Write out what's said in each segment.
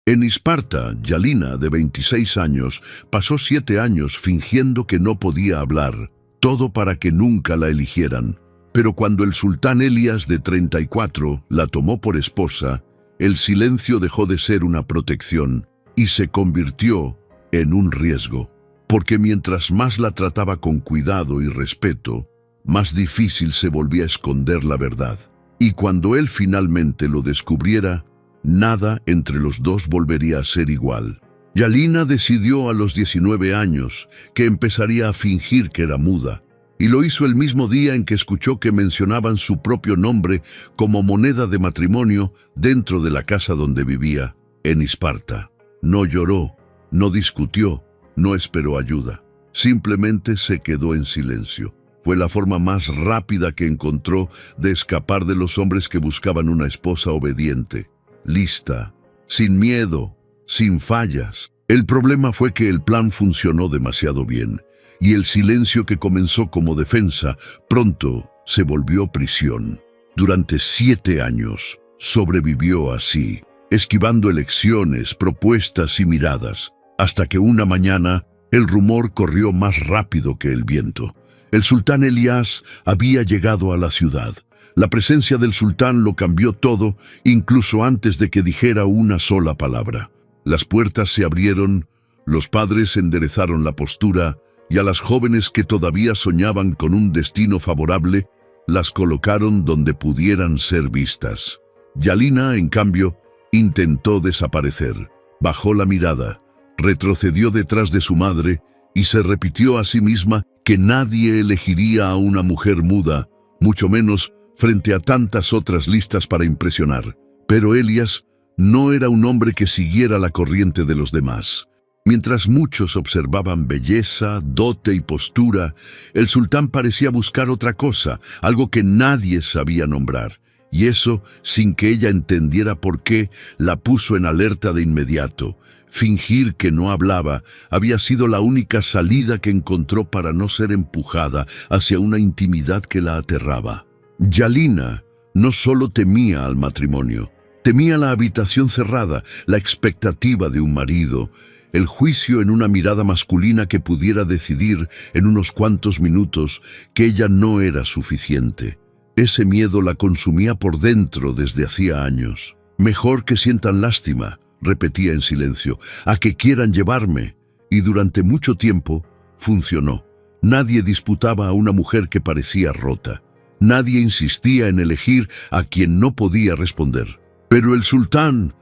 En Isparta, Yalina, de 26 años, pasó 7 años fingiendo que no podía hablar, todo para que nunca la eligieran. Pero cuando el sultán Elias, de 34, la tomó por esposa, el silencio dejó de ser una protección y se convirtió en un riesgo. Porque mientras más la trataba con cuidado y respeto, más difícil se volvía a esconder la verdad. Y cuando él finalmente lo descubriera, nada entre los dos volvería a ser igual. Yalina decidió a los 19 años que empezaría a fingir que era muda, y lo hizo el mismo día en que escuchó que mencionaban su propio nombre como moneda de matrimonio dentro de la casa donde vivía, en Isparta. No lloró, no discutió, no esperó ayuda. Simplemente se quedó en silencio. Fue la forma más rápida que encontró de escapar de los hombres que buscaban una esposa obediente, lista, sin miedo, sin fallas. El problema fue que el plan funcionó demasiado bien, y el silencio que comenzó como defensa pronto se volvió prisión. Durante 7 años sobrevivió así, esquivando elecciones, propuestas y miradas, hasta que una mañana el rumor corrió más rápido que el viento. El sultán Elias había llegado a la ciudad. La presencia del sultán lo cambió todo, incluso antes de que dijera una sola palabra. Las puertas se abrieron, los padres enderezaron la postura, y a las jóvenes que todavía soñaban con un destino favorable, las colocaron donde pudieran ser vistas. Yalina, en cambio, intentó desaparecer. Bajó la mirada, retrocedió detrás de su madre y se repitió a sí misma que nadie elegiría a una mujer muda, mucho menos frente a tantas otras listas para impresionar. Pero Elias no era un hombre que siguiera la corriente de los demás. Mientras muchos observaban belleza, dote y postura, el sultán parecía buscar otra cosa, algo que nadie sabía nombrar. Y eso, sin que ella entendiera por qué, la puso en alerta de inmediato. Fingir que no hablaba había sido la única salida que encontró para no ser empujada hacia una intimidad que la aterraba. Yalina no solo temía al matrimonio, temía la habitación cerrada, la expectativa de un marido, el juicio en una mirada masculina que pudiera decidir en unos cuantos minutos que ella no era suficiente. Ese miedo la consumía por dentro desde hacía años. Mejor que sientan lástima, repetía en silencio, a que quieran llevarme. Y durante mucho tiempo funcionó. Nadie disputaba a una mujer que parecía rota. Nadie insistía en elegir a quien no podía responder. Pero el sultán,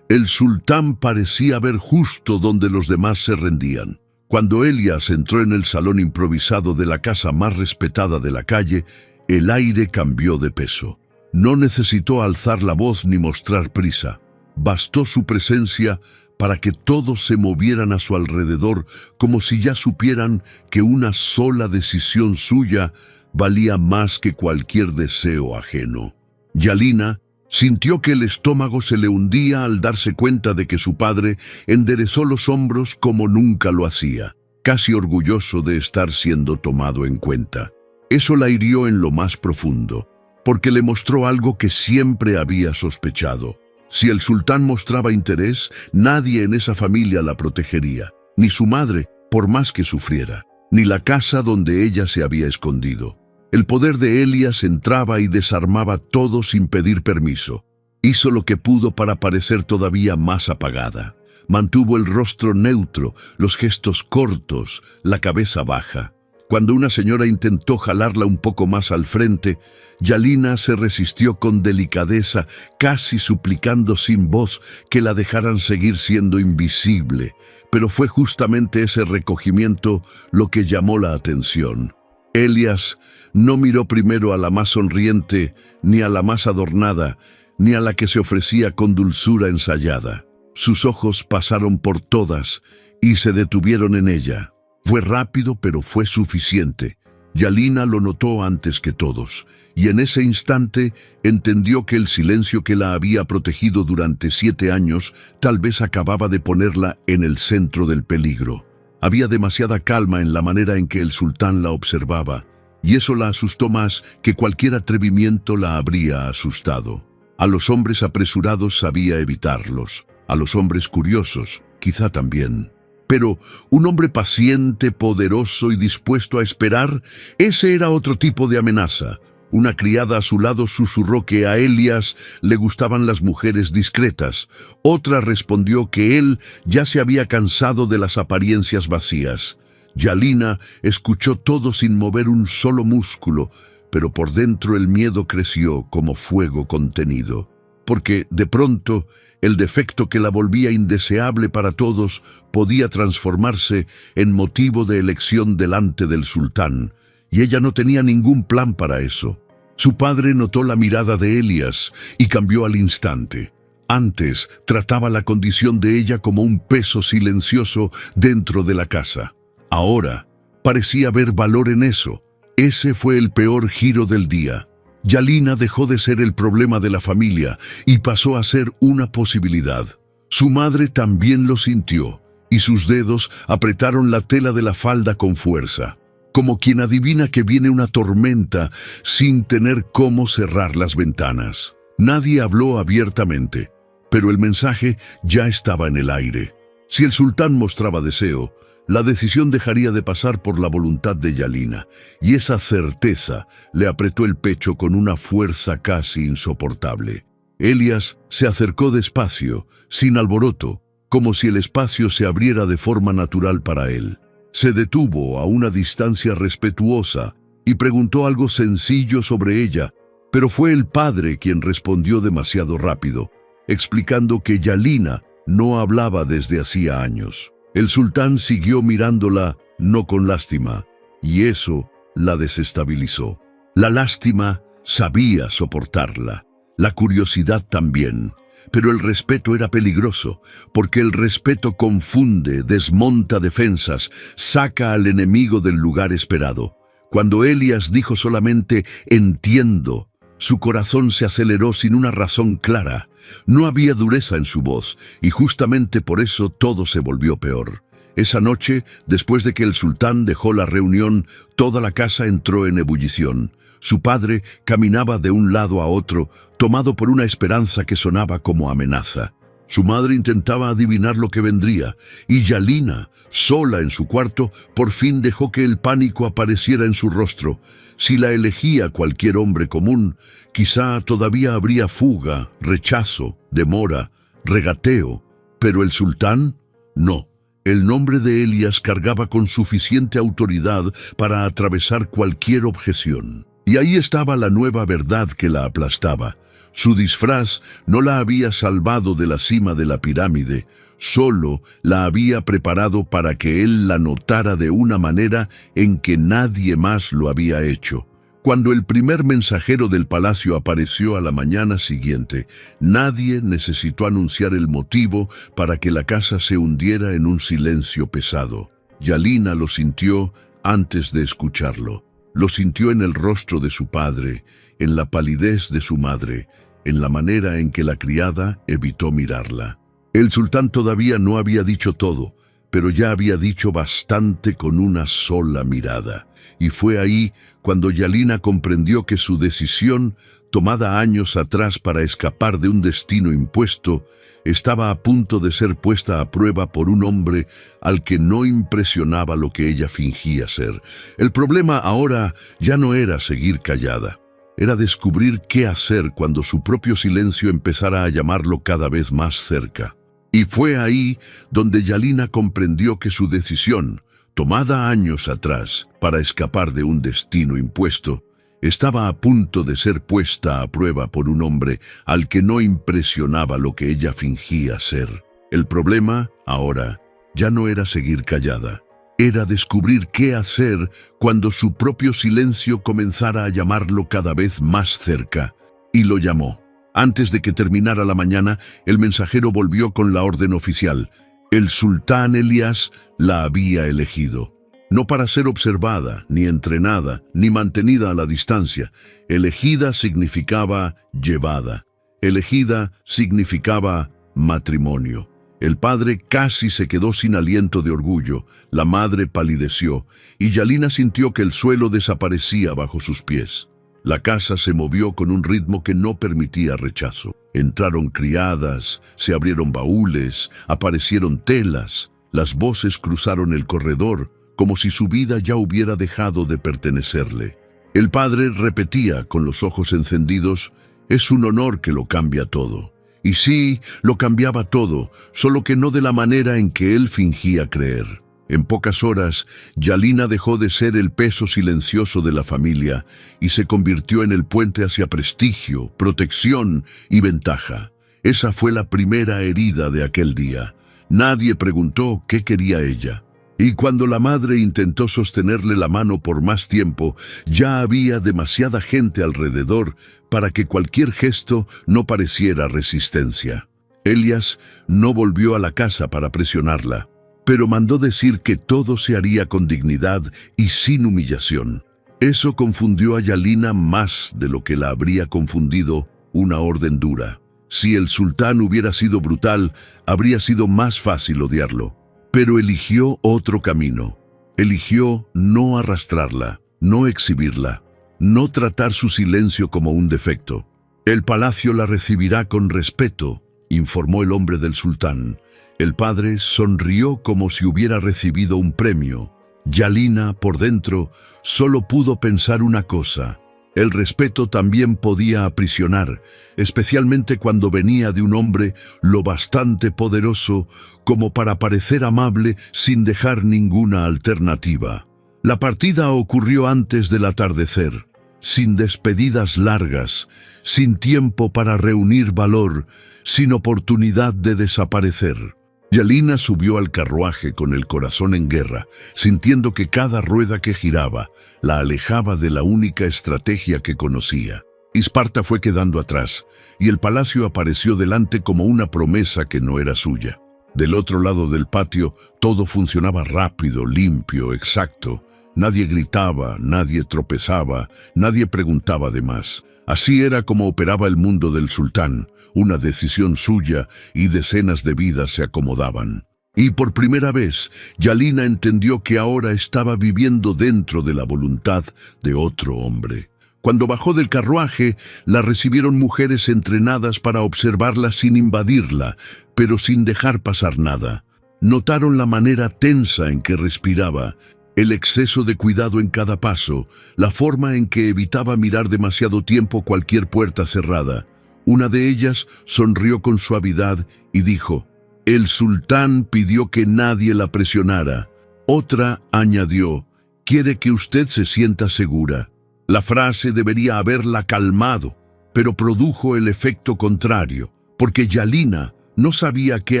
el sultán parecía ver justo donde los demás se rendían. Cuando Elias entró en el salón improvisado de la casa más respetada de la calle, el aire cambió de peso. No necesitó alzar la voz ni mostrar prisa. Bastó su presencia para que todos se movieran a su alrededor como si ya supieran que una sola decisión suya valía más que cualquier deseo ajeno. Yalina sintió que el estómago se le hundía al darse cuenta de que su padre enderezó los hombros como nunca lo hacía, casi orgulloso de estar siendo tomado en cuenta. Eso la hirió en lo más profundo, porque le mostró algo que siempre había sospechado. Si el sultán mostraba interés, nadie en esa familia la protegería, ni su madre, por más que sufriera, ni la casa donde ella se había escondido. El poder de Elias entraba y desarmaba todo sin pedir permiso. Hizo lo que pudo para parecer todavía más apagada. Mantuvo el rostro neutro, los gestos cortos, la cabeza baja. Cuando una señora intentó jalarla un poco más al frente, Yalina se resistió con delicadeza, casi suplicando sin voz que la dejaran seguir siendo invisible. Pero fue justamente ese recogimiento lo que llamó la atención. Elias no miró primero a la más sonriente, ni a la más adornada, ni a la que se ofrecía con dulzura ensayada. Sus ojos pasaron por todas y se detuvieron en ella. Fue rápido, pero fue suficiente. Yalina lo notó antes que todos, y en ese instante entendió que el silencio que la había protegido durante 7 años tal vez acababa de ponerla en el centro del peligro. Había demasiada calma en la manera en que el sultán la observaba, y eso la asustó más que cualquier atrevimiento la habría asustado. A los hombres apresurados sabía evitarlos. a los hombres curiosos, quizá también. Pero un hombre paciente, poderoso y dispuesto a esperar, ese era otro tipo de amenaza. Una criada a su lado susurró que a Elías le gustaban las mujeres discretas. Otra respondió que él ya se había cansado de las apariencias vacías. Yalina escuchó todo sin mover un solo músculo, pero por dentro el miedo creció como fuego contenido. Porque, de pronto, el defecto que la volvía indeseable para todos podía transformarse en motivo de elección delante del sultán, y ella no tenía ningún plan para eso. Su padre notó la mirada de Elías y cambió al instante. Antes trataba la condición de ella como un peso silencioso dentro de la casa. Ahora parecía ver valor en eso. Ese fue el peor giro del día. Yalina dejó de ser el problema de la familia y pasó a ser una posibilidad. Su madre también lo sintió, y sus dedos apretaron la tela de la falda con fuerza, como quien adivina que viene una tormenta sin tener cómo cerrar las ventanas. Nadie habló abiertamente, pero el mensaje ya estaba en el aire. Si el sultán mostraba deseo, la decisión dejaría de pasar por la voluntad de Yalina, y esa certeza le apretó el pecho con una fuerza casi insoportable. Elías se acercó despacio, sin alboroto, como si el espacio se abriera de forma natural para él. Se detuvo a una distancia respetuosa y preguntó algo sencillo sobre ella, pero fue el padre quien respondió demasiado rápido, explicando que Yalina no hablaba desde hacía años. El sultán siguió mirándola, no con lástima, y eso la desestabilizó. La lástima sabía soportarla, la curiosidad también, pero el respeto era peligroso, porque el respeto confunde, desmonta defensas, saca al enemigo del lugar esperado. Cuando Elías dijo solamente «entiendo», su corazón se aceleró sin una razón clara. No había dureza en su voz, y justamente por eso todo se volvió peor. Esa noche, después de que el sultán dejó la reunión, toda la casa entró en ebullición. Su padre caminaba de un lado a otro, tomado por una esperanza que sonaba como amenaza. Su madre intentaba adivinar lo que vendría, y Yalina, sola en su cuarto, por fin dejó que el pánico apareciera en su rostro. Si la elegía cualquier hombre común, quizá todavía habría fuga, rechazo, demora, regateo. Pero el sultán, no. El nombre de Elías cargaba con suficiente autoridad para atravesar cualquier objeción. Y ahí estaba la nueva verdad que la aplastaba. Su disfraz no la había salvado de la cima de la pirámide, solo la había preparado para que él la notara de una manera en que nadie más lo había hecho. Cuando el primer mensajero del palacio apareció a la mañana siguiente, nadie necesitó anunciar el motivo para que la casa se hundiera en un silencio pesado. Yalina lo sintió antes de escucharlo. Lo sintió en el rostro de su padre, en la palidez de su madre, en la manera en que la criada evitó mirarla. El sultán todavía no había dicho todo, pero ya había dicho bastante con una sola mirada. Y fue ahí cuando Yalina comprendió que su decisión, tomada años atrás para escapar de un destino impuesto, estaba a punto de ser puesta a prueba por un hombre al que no impresionaba lo que ella fingía ser. El problema ahora ya no era seguir callada. Era descubrir qué hacer cuando su propio silencio empezara a llamarlo cada vez más cerca. Y fue ahí donde Yalina comprendió que su decisión, tomada años atrás para escapar de un destino impuesto, estaba a punto de ser puesta a prueba por un hombre al que no impresionaba lo que ella fingía ser. El problema, ahora, ya no era seguir callada. Era descubrir qué hacer cuando su propio silencio comenzara a llamarlo cada vez más cerca. Y lo llamó. Antes de que terminara la mañana, el mensajero volvió con la orden oficial. El sultán Elías la había elegido. No para ser observada, ni entrenada, ni mantenida a la distancia. Elegida significaba llevada. Elegida significaba matrimonio. El padre casi se quedó sin aliento de orgullo, la madre palideció, y Yalina sintió que el suelo desaparecía bajo sus pies. La casa se movió con un ritmo que no permitía rechazo. Entraron criadas, se abrieron baúles, aparecieron telas. Las voces cruzaron el corredor, como si su vida ya hubiera dejado de pertenecerle. El padre repetía con los ojos encendidos: «Es un honor que lo cambia todo». Y sí, lo cambiaba todo, solo que no de la manera en que él fingía creer. En pocas horas, Yalina dejó de ser el peso silencioso de la familia y se convirtió en el puente hacia prestigio, protección y ventaja. Esa fue la primera herida de aquel día. Nadie preguntó qué quería ella. Y cuando la madre intentó sostenerle la mano por más tiempo, ya había demasiada gente alrededor para que cualquier gesto no pareciera resistencia. Elias no volvió a la casa para presionarla, pero mandó decir que todo se haría con dignidad y sin humillación. Eso confundió a Yalina más de lo que la habría confundido una orden dura. Si el sultán hubiera sido brutal, habría sido más fácil odiarlo. Pero eligió otro camino. Eligió no arrastrarla, no exhibirla, no tratar su silencio como un defecto. «El palacio la recibirá con respeto», informó el hombre del sultán. El padre sonrió como si hubiera recibido un premio. Yalina, por dentro, solo pudo pensar una cosa: el respeto también podía aprisionar, especialmente cuando venía de un hombre lo bastante poderoso como para parecer amable sin dejar ninguna alternativa. La partida ocurrió antes del atardecer, sin despedidas largas, sin tiempo para reunir valor, sin oportunidad de desaparecer. Yalina subió al carruaje con el corazón en guerra, sintiendo que cada rueda que giraba la alejaba de la única estrategia que conocía. Esparta fue quedando atrás, y el palacio apareció delante como una promesa que no era suya. Del otro lado del patio, todo funcionaba rápido, limpio, exacto. Nadie gritaba, nadie tropezaba, nadie preguntaba de más. Así era como operaba el mundo del sultán, una decisión suya, y decenas de vidas se acomodaban. Y por primera vez, Yalina entendió que ahora estaba viviendo dentro de la voluntad de otro hombre. Cuando bajó del carruaje, la recibieron mujeres entrenadas para observarla sin invadirla, pero sin dejar pasar nada. Notaron la manera tensa en que respiraba, el exceso de cuidado en cada paso, la forma en que evitaba mirar demasiado tiempo cualquier puerta cerrada. Una de ellas sonrió con suavidad y dijo: «El sultán pidió que nadie la presionara». Otra añadió: «Quiere que usted se sienta segura». La frase debería haberla calmado, pero produjo el efecto contrario, porque Yalina no sabía qué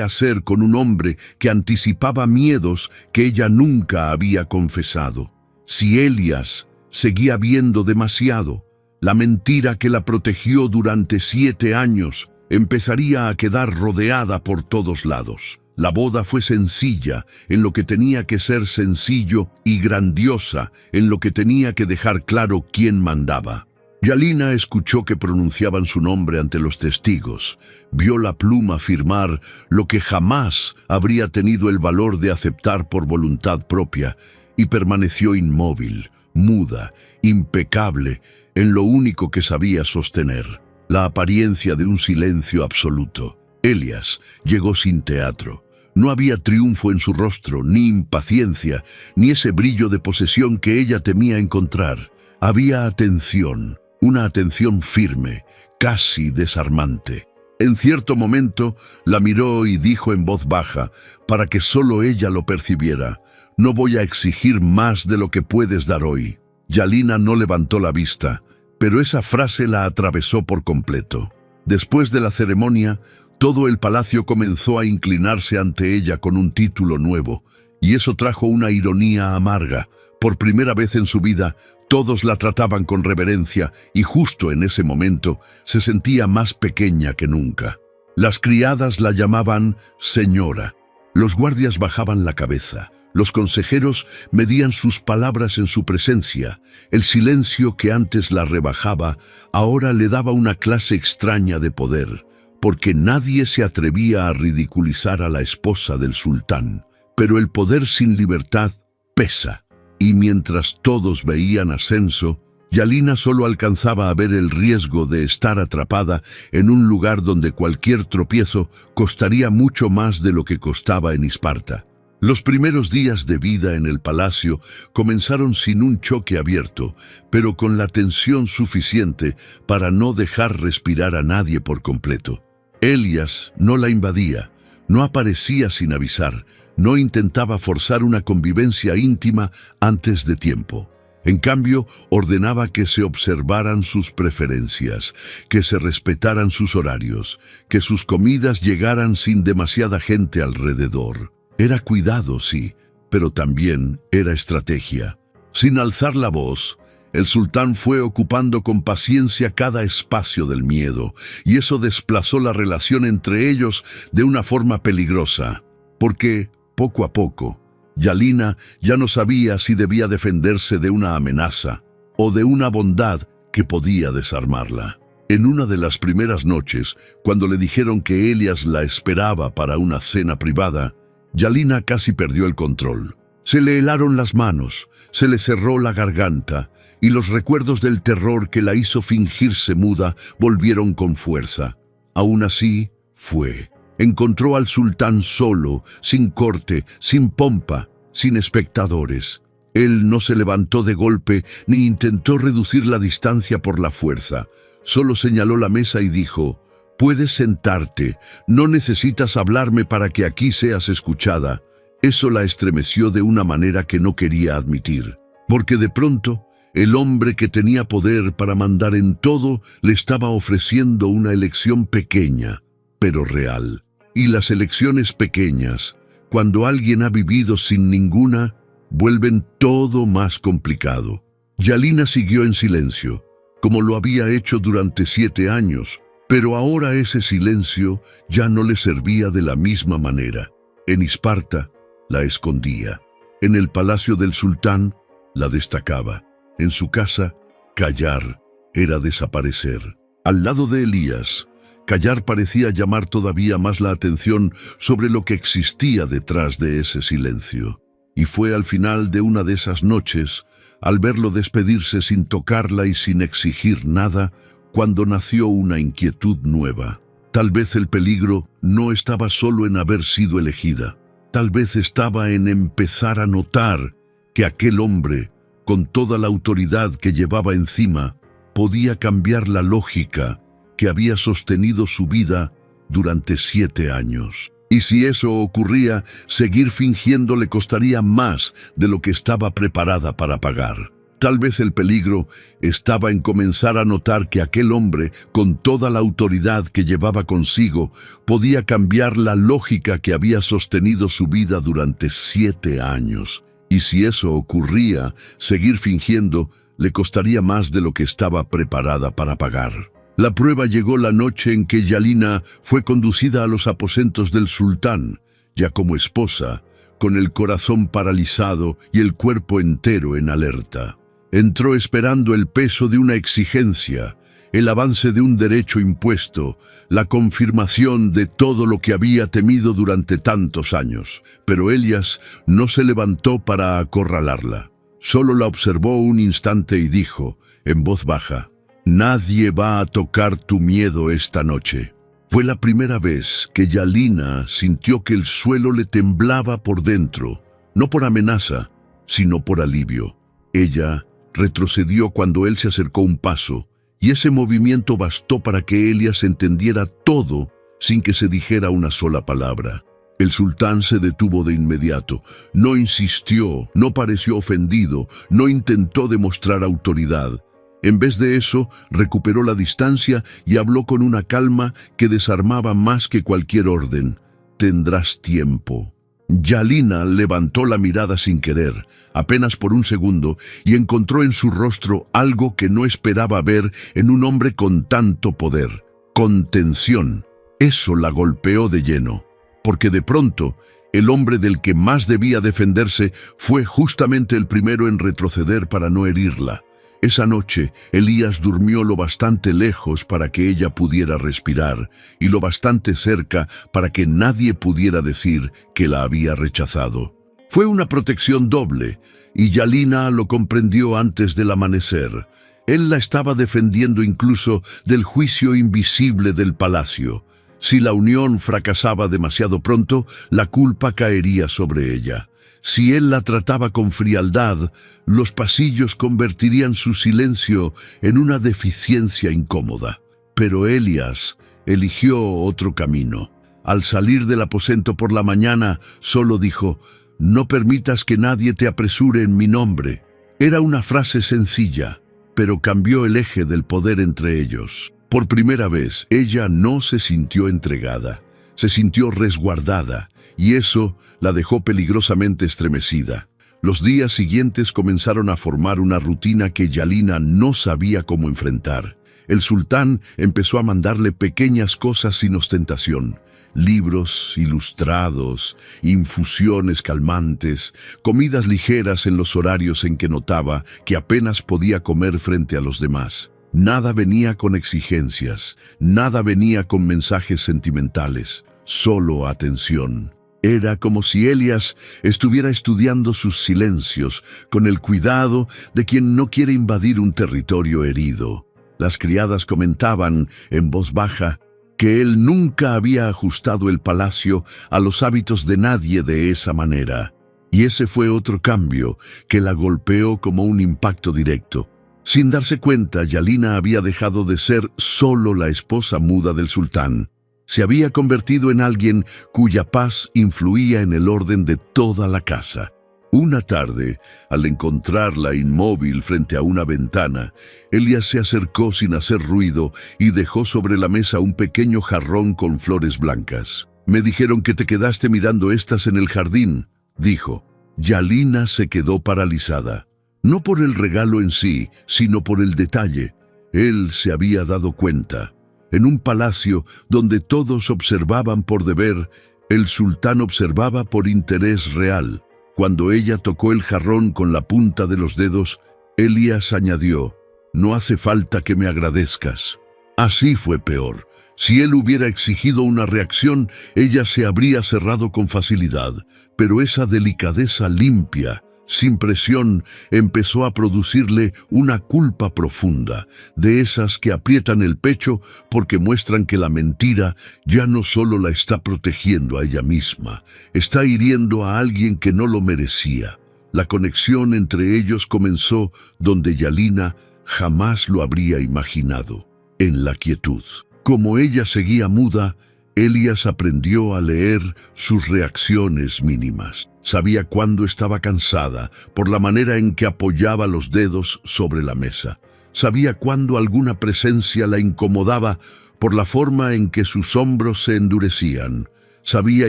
hacer con un hombre que anticipaba miedos que ella nunca había confesado. Si Elias seguía viendo demasiado, la mentira que la protegió durante 7 años empezaría a quedar rodeada por todos lados. La boda fue sencilla en lo que tenía que ser sencillo y grandiosa en lo que tenía que dejar claro quién mandaba. Yalina escuchó que pronunciaban su nombre ante los testigos, vio la pluma firmar lo que jamás habría tenido el valor de aceptar por voluntad propia, y permaneció inmóvil, muda, impecable, en lo único que sabía sostener, la apariencia de un silencio absoluto. Elias llegó sin teatro. No había triunfo en su rostro, ni impaciencia, ni ese brillo de posesión que ella temía encontrar. Había atención, una atención firme, casi desarmante. En cierto momento la miró y dijo en voz baja, para que solo ella lo percibiera: «No voy a exigir más de lo que puedes dar hoy». Yalina no levantó la vista, pero esa frase la atravesó por completo. Después de la ceremonia, todo el palacio comenzó a inclinarse ante ella con un título nuevo, y eso trajo una ironía amarga. Por primera vez en su vida, todos la trataban con reverencia, y justo en ese momento se sentía más pequeña que nunca. Las criadas la llamaban señora. Los guardias bajaban la cabeza. Los consejeros medían sus palabras en su presencia. El silencio que antes la rebajaba, ahora le daba una clase extraña de poder, porque nadie se atrevía a ridiculizar a la esposa del sultán. Pero el poder sin libertad pesa, y mientras todos veían ascenso, Yalina solo alcanzaba a ver el riesgo de estar atrapada en un lugar donde cualquier tropiezo costaría mucho más de lo que costaba en Isparta. Los primeros días de vida en el palacio comenzaron sin un choque abierto, pero con la tensión suficiente para no dejar respirar a nadie por completo. Elias no la invadía, no aparecía sin avisar, no intentaba forzar una convivencia íntima antes de tiempo. En cambio, ordenaba que se observaran sus preferencias, que se respetaran sus horarios, que sus comidas llegaran sin demasiada gente alrededor. Era cuidado, sí, pero también era estrategia. Sin alzar la voz, el sultán fue ocupando con paciencia cada espacio del miedo, y eso desplazó la relación entre ellos de una forma peligrosa, porque, poco a poco, Yalina ya no sabía si debía defenderse de una amenaza o de una bondad que podía desarmarla. En una de las primeras noches, cuando le dijeron que Elias la esperaba para una cena privada, Yalina casi perdió el control. Se le helaron las manos, se le cerró la garganta, y los recuerdos del terror que la hizo fingirse muda volvieron con fuerza. Aún así, fue. Encontró al sultán solo, sin corte, sin pompa, sin espectadores. Él no se levantó de golpe ni intentó reducir la distancia por la fuerza. Solo señaló la mesa y dijo: «Puedes sentarte, no necesitas hablarme para que aquí seas escuchada». Eso la estremeció de una manera que no quería admitir, porque de pronto el hombre que tenía poder para mandar en todo le estaba ofreciendo una elección pequeña, pero real. Y las elecciones pequeñas, cuando alguien ha vivido sin ninguna, vuelven todo más complicado. Yalina siguió en silencio, como lo había hecho durante 7 años, pero ahora ese silencio ya no le servía de la misma manera. En Isparta la escondía. En el palacio del sultán la destacaba. En su casa, callar era desaparecer. Al lado de Elías, callar parecía llamar todavía más la atención sobre lo que existía detrás de ese silencio. Y fue al final de una de esas noches, al verlo despedirse sin tocarla y sin exigir nada, cuando nació una inquietud nueva. Tal vez el peligro no estaba solo en haber sido elegida. Tal vez estaba en empezar a notar que aquel hombre, con toda la autoridad que llevaba encima, podía cambiar la lógica que había sostenido su vida durante 7 años. Y si eso ocurría, seguir fingiendo le costaría más de lo que estaba preparada para pagar. Tal vez el peligro estaba en comenzar a notar que aquel hombre, con toda la autoridad que llevaba consigo, podía cambiar la lógica que había sostenido su vida durante 7 años. Y si eso ocurría, seguir fingiendo le costaría más de lo que estaba preparada para pagar. La prueba llegó la noche en que Yalina fue conducida a los aposentos del sultán, ya como esposa, con el corazón paralizado y el cuerpo entero en alerta. Entró esperando el peso de una exigencia, el avance de un derecho impuesto, la confirmación de todo lo que había temido durante tantos años. Pero Elias no se levantó para acorralarla. Solo la observó un instante y dijo, en voz baja: «Nadie va a tocar tu miedo esta noche». Fue la primera vez que Yalina sintió que el suelo le temblaba por dentro, no por amenaza, sino por alivio. Ella retrocedió cuando él se acercó un paso, y ese movimiento bastó para que Elias entendiera todo sin que se dijera una sola palabra. El sultán se detuvo de inmediato, no insistió, no pareció ofendido, no intentó demostrar autoridad. En vez de eso, recuperó la distancia y habló con una calma que desarmaba más que cualquier orden. «Tendrás tiempo». Yalina levantó la mirada sin querer, apenas por un segundo, y encontró en su rostro algo que no esperaba ver en un hombre con tanto poder: contención. Eso la golpeó de lleno, porque de pronto el hombre del que más debía defenderse fue justamente el primero en retroceder para no herirla. Esa noche, Elías durmió lo bastante lejos para que ella pudiera respirar, y lo bastante cerca para que nadie pudiera decir que la había rechazado. Fue una protección doble, y Yalina lo comprendió antes del amanecer. Él la estaba defendiendo incluso del juicio invisible del palacio. Si la unión fracasaba demasiado pronto, la culpa caería sobre ella. Si él la trataba con frialdad, los pasillos convertirían su silencio en una deficiencia incómoda. Pero Elías eligió otro camino. Al salir del aposento por la mañana, solo dijo: «No permitas que nadie te apresure en mi nombre». Era una frase sencilla, pero cambió el eje del poder entre ellos. Por primera vez, ella no se sintió entregada, se sintió resguardada, y eso la dejó peligrosamente estremecida. Los días siguientes comenzaron a formar una rutina que Yalina no sabía cómo enfrentar. El sultán empezó a mandarle pequeñas cosas sin ostentación: libros ilustrados, infusiones calmantes, comidas ligeras en los horarios en que notaba que apenas podía comer frente a los demás. Nada venía con exigencias, nada venía con mensajes sentimentales, solo atención. Era como si Elías estuviera estudiando sus silencios, con el cuidado de quien no quiere invadir un territorio herido. Las criadas comentaban en voz baja que él nunca había ajustado el palacio a los hábitos de nadie de esa manera. Y ese fue otro cambio que la golpeó como un impacto directo. Sin darse cuenta, Yalina había dejado de ser solo la esposa muda del sultán. Se había convertido en alguien cuya paz influía en el orden de toda la casa. Una tarde, al encontrarla inmóvil frente a una ventana, Elías se acercó sin hacer ruido y dejó sobre la mesa un pequeño jarrón con flores blancas. «Me dijeron que te quedaste mirando estas en el jardín», dijo. Yalina se quedó paralizada. No por el regalo en sí, sino por el detalle. Él se había dado cuenta. En un palacio donde todos observaban por deber, el sultán observaba por interés real. Cuando ella tocó el jarrón con la punta de los dedos, Elías añadió: «No hace falta que me agradezcas». Así fue peor. Si él hubiera exigido una reacción, ella se habría cerrado con facilidad. Pero esa delicadeza limpia, sin presión, empezó a producirle una culpa profunda, de esas que aprietan el pecho porque muestran que la mentira ya no solo la está protegiendo a ella misma, está hiriendo a alguien que no lo merecía. La conexión entre ellos comenzó donde Yalina jamás lo habría imaginado, en la quietud. Como ella seguía muda, Elías aprendió a leer sus reacciones mínimas. Sabía cuándo estaba cansada por la manera en que apoyaba los dedos sobre la mesa. Sabía cuándo alguna presencia la incomodaba por la forma en que sus hombros se endurecían. Sabía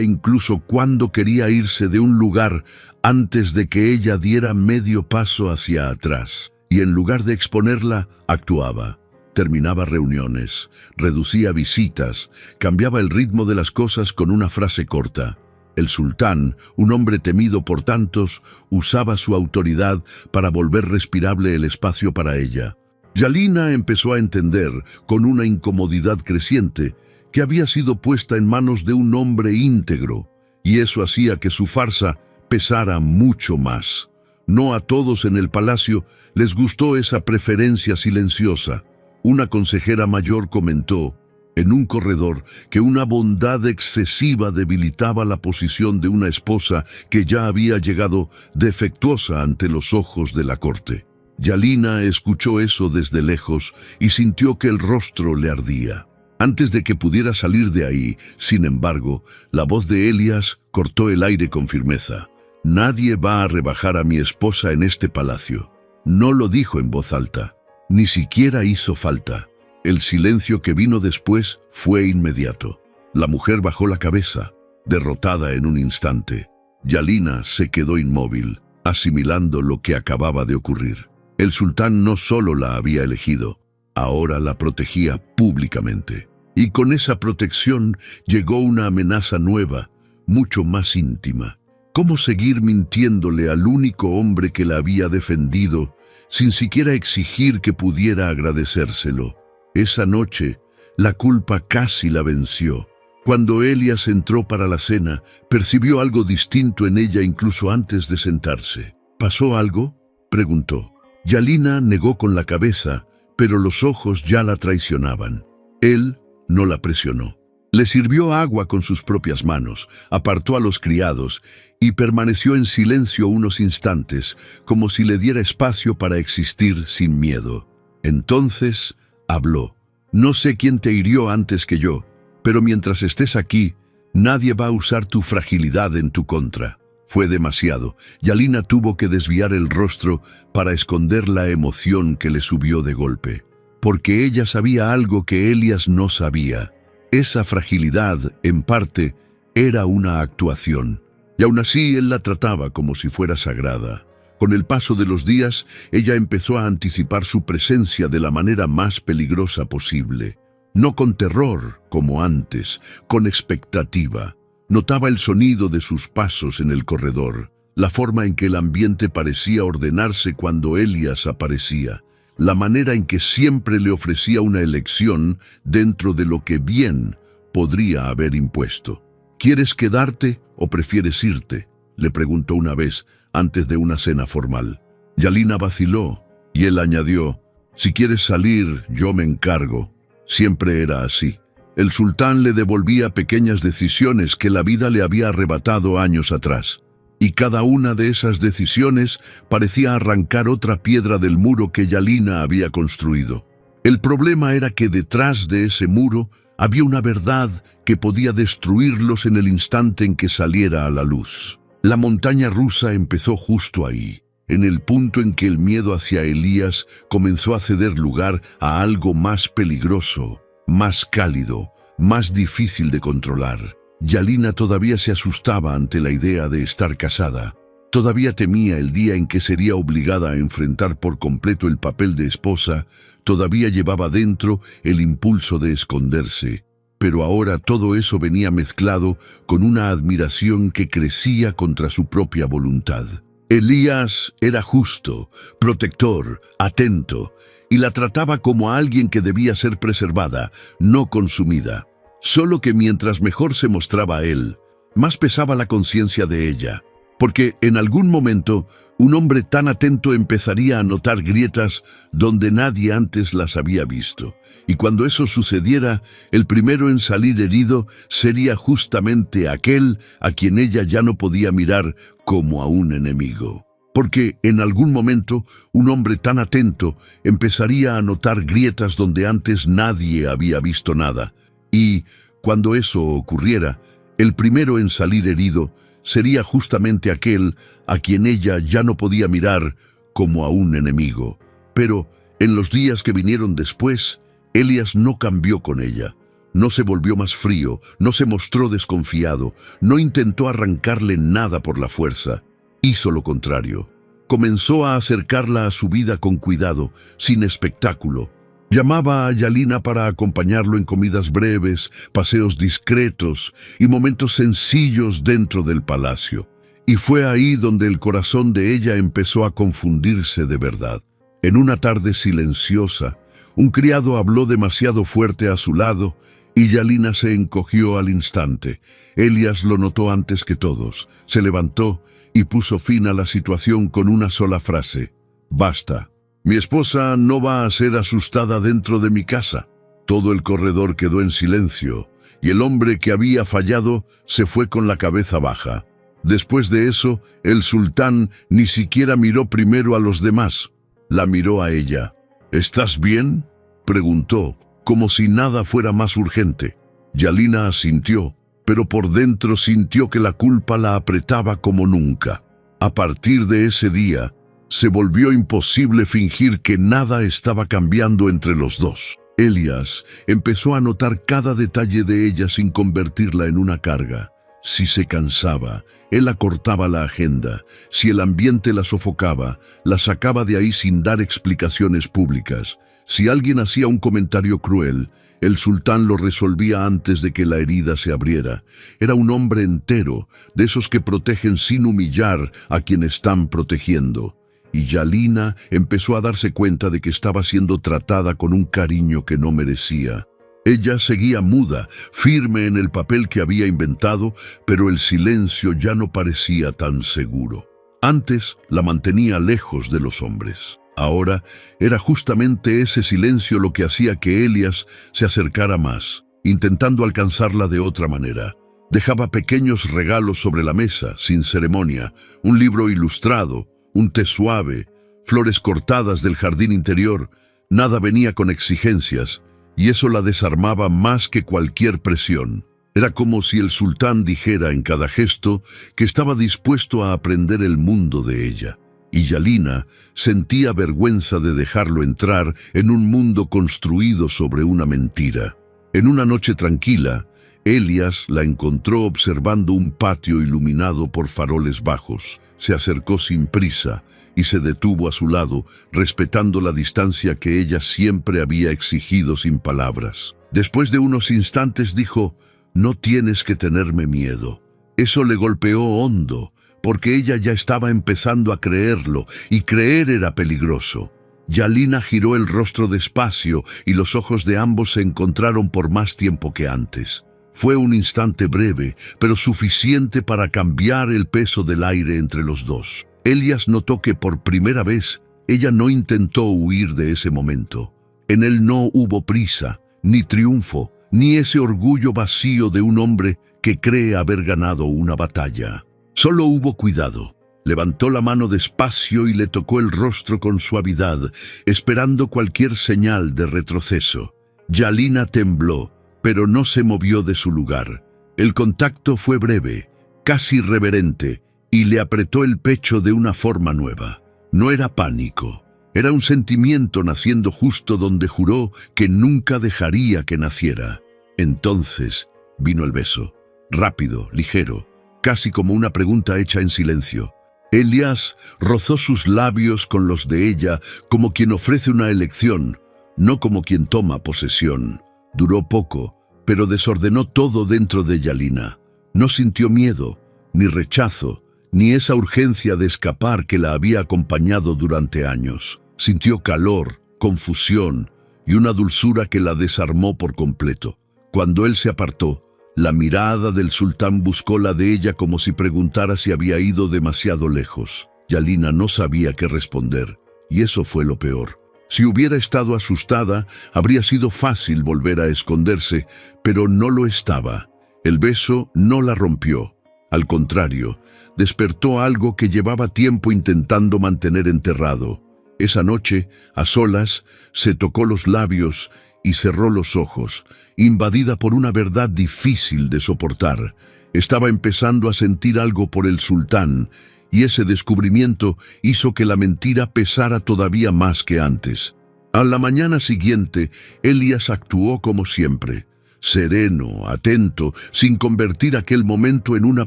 incluso cuándo quería irse de un lugar antes de que ella diera medio paso hacia atrás. Y en lugar de exponerla, actuaba. Terminaba reuniones, reducía visitas, cambiaba el ritmo de las cosas con una frase corta. El sultán, un hombre temido por tantos, usaba su autoridad para volver respirable el espacio para ella. Yalina empezó a entender, con una incomodidad creciente, que había sido puesta en manos de un hombre íntegro, y eso hacía que su farsa pesara mucho más. No a todos en el palacio les gustó esa preferencia silenciosa. Una consejera mayor comentó en un corredor que una bondad excesiva debilitaba la posición de una esposa que ya había llegado defectuosa ante los ojos de la corte. Yalina escuchó eso desde lejos y sintió que el rostro le ardía. Antes de que pudiera salir de ahí, sin embargo, la voz de Elías cortó el aire con firmeza. «Nadie va a rebajar a mi esposa en este palacio». No lo dijo en voz alta. Ni siquiera hizo falta. El silencio que vino después fue inmediato. La mujer bajó la cabeza, derrotada en un instante. Yalina se quedó inmóvil, asimilando lo que acababa de ocurrir. El sultán no solo la había elegido, ahora la protegía públicamente. Y con esa protección llegó una amenaza nueva, mucho más íntima. ¿Cómo seguir mintiéndole al único hombre que la había defendido sin siquiera exigir que pudiera agradecérselo? Esa noche, la culpa casi la venció. Cuando Elías entró para la cena, percibió algo distinto en ella incluso antes de sentarse. «¿Pasó algo?», preguntó. Yalina negó con la cabeza, pero los ojos ya la traicionaban. Él no la presionó. Le sirvió agua con sus propias manos, apartó a los criados y permaneció en silencio unos instantes, como si le diera espacio para existir sin miedo. Entonces habló. No sé quién te hirió antes que yo, pero mientras estés aquí, nadie va a usar tu fragilidad en tu contra. Fue demasiado. Yalina tuvo que desviar el rostro para esconder la emoción que le subió de golpe, porque ella sabía algo que Elias no sabía. Esa fragilidad, en parte, era una actuación, y aún así él la trataba como si fuera sagrada. Con el paso de los días, ella empezó a anticipar su presencia de la manera más peligrosa posible. No con terror, como antes, con expectativa. Notaba el sonido de sus pasos en el corredor, la forma en que el ambiente parecía ordenarse cuando Elias aparecía, la manera en que siempre le ofrecía una elección dentro de lo que bien podría haber impuesto. ¿Quieres quedarte o prefieres irte?, le preguntó una vez antes de una cena formal. Yalina vaciló y él añadió: si quieres salir, yo me encargo. Siempre era así. El sultán le devolvía pequeñas decisiones que la vida le había arrebatado años atrás, y cada una de esas decisiones parecía arrancar otra piedra del muro que Yalina había construido. El problema era que detrás de ese muro había una verdad que podía destruirlos en el instante en que saliera a la luz. La montaña rusa empezó justo ahí, en el punto en que el miedo hacia Elías comenzó a ceder lugar a algo más peligroso, más cálido, más difícil de controlar. Yalina todavía se asustaba ante la idea de estar casada. Todavía temía el día en que sería obligada a enfrentar por completo el papel de esposa. Todavía llevaba dentro el impulso de esconderse. Pero ahora todo eso venía mezclado con una admiración que crecía contra su propia voluntad. Elías era justo, protector, atento, y la trataba como a alguien que debía ser preservada, no consumida. Solo que mientras mejor se mostraba a él, más pesaba la conciencia de ella, porque en algún momento un hombre tan atento empezaría a notar grietas donde nadie antes las había visto, y cuando eso sucediera, el primero en salir herido sería justamente aquel a quien ella ya no podía mirar como a un enemigo. Porque en algún momento un hombre tan atento empezaría a notar grietas donde antes nadie había visto nada, y cuando eso ocurriera, el primero en salir herido sería justamente aquel a quien ella ya no podía mirar como a un enemigo. Pero en los días que vinieron después, Elías no cambió con ella. No se volvió más frío, no se mostró desconfiado, no intentó arrancarle nada por la fuerza. Hizo lo contrario. Comenzó a acercarla a su vida con cuidado, sin espectáculo. Llamaba a Yalina para acompañarlo en comidas breves, paseos discretos y momentos sencillos dentro del palacio. Y fue ahí donde el corazón de ella empezó a confundirse de verdad. En una tarde silenciosa, un criado habló demasiado fuerte a su lado y Yalina se encogió al instante. Elías lo notó antes que todos. Se levantó y puso fin a la situación con una sola frase: «Basta. Mi esposa no va a ser asustada dentro de mi casa». Todo el corredor quedó en silencio y el hombre que había fallado se fue con la cabeza baja. Después de eso, el sultán ni siquiera miró primero a los demás. La miró a ella. «¿Estás bien?», preguntó, como si nada fuera más urgente. Yalina asintió, pero por dentro sintió que la culpa la apretaba como nunca. A partir de ese día, se volvió imposible fingir que nada estaba cambiando entre los dos. Elías empezó a notar cada detalle de ella sin convertirla en una carga. Si se cansaba, él acortaba la agenda. Si el ambiente la sofocaba, la sacaba de ahí sin dar explicaciones públicas. Si alguien hacía un comentario cruel, el sultán lo resolvía antes de que la herida se abriera. Era un hombre entero, de esos que protegen sin humillar a quien están protegiendo. Y Yalina empezó a darse cuenta de que estaba siendo tratada con un cariño que no merecía. Ella seguía muda, firme en el papel que había inventado, pero el silencio ya no parecía tan seguro. Antes la mantenía lejos de los hombres. Ahora era justamente ese silencio lo que hacía que Elías se acercara más, intentando alcanzarla de otra manera. Dejaba pequeños regalos sobre la mesa, sin ceremonia, un libro ilustrado, un té suave, flores cortadas del jardín interior. Nada venía con exigencias, y eso la desarmaba más que cualquier presión. Era como si el sultán dijera en cada gesto que estaba dispuesto a aprender el mundo de ella. Y Yalina sentía vergüenza de dejarlo entrar en un mundo construido sobre una mentira. En una noche tranquila, Elías la encontró observando un patio iluminado por faroles bajos. Se acercó sin prisa y se detuvo a su lado, respetando la distancia que ella siempre había exigido sin palabras. Después de unos instantes dijo: «No tienes que tenerme miedo». Eso le golpeó hondo, porque ella ya estaba empezando a creerlo, y creer era peligroso. Yalina giró el rostro despacio y los ojos de ambos se encontraron por más tiempo que antes. Fue un instante breve, pero suficiente para cambiar el peso del aire entre los dos. Elías notó que por primera vez ella no intentó huir de ese momento. En él no hubo prisa, ni triunfo, ni ese orgullo vacío de un hombre que cree haber ganado una batalla. Solo hubo cuidado. Levantó la mano despacio y le tocó el rostro con suavidad, esperando cualquier señal de retroceso. Yalina tembló, pero no se movió de su lugar. El contacto fue breve, casi reverente, y le apretó el pecho de una forma nueva. No era pánico, era un sentimiento naciendo justo donde juró que nunca dejaría que naciera. Entonces vino el beso, rápido, ligero, casi como una pregunta hecha en silencio. Elías rozó sus labios con los de ella como quien ofrece una elección, no como quien toma posesión. Duró poco, pero desordenó todo dentro de Yalina. No sintió miedo, ni rechazo, ni esa urgencia de escapar que la había acompañado durante años. Sintió calor, confusión y una dulzura que la desarmó por completo. Cuando él se apartó, la mirada del sultán buscó la de ella como si preguntara si había ido demasiado lejos. Yalina no sabía qué responder, y eso fue lo peor. Si hubiera estado asustada, habría sido fácil volver a esconderse, pero no lo estaba. El beso no la rompió. Al contrario, despertó algo que llevaba tiempo intentando mantener enterrado. Esa noche, a solas, se tocó los labios y cerró los ojos, invadida por una verdad difícil de soportar. Estaba empezando a sentir algo por el sultán, y ese descubrimiento hizo que la mentira pesara todavía más que antes. A la mañana siguiente, Elías actuó como siempre, sereno, atento, sin convertir aquel momento en una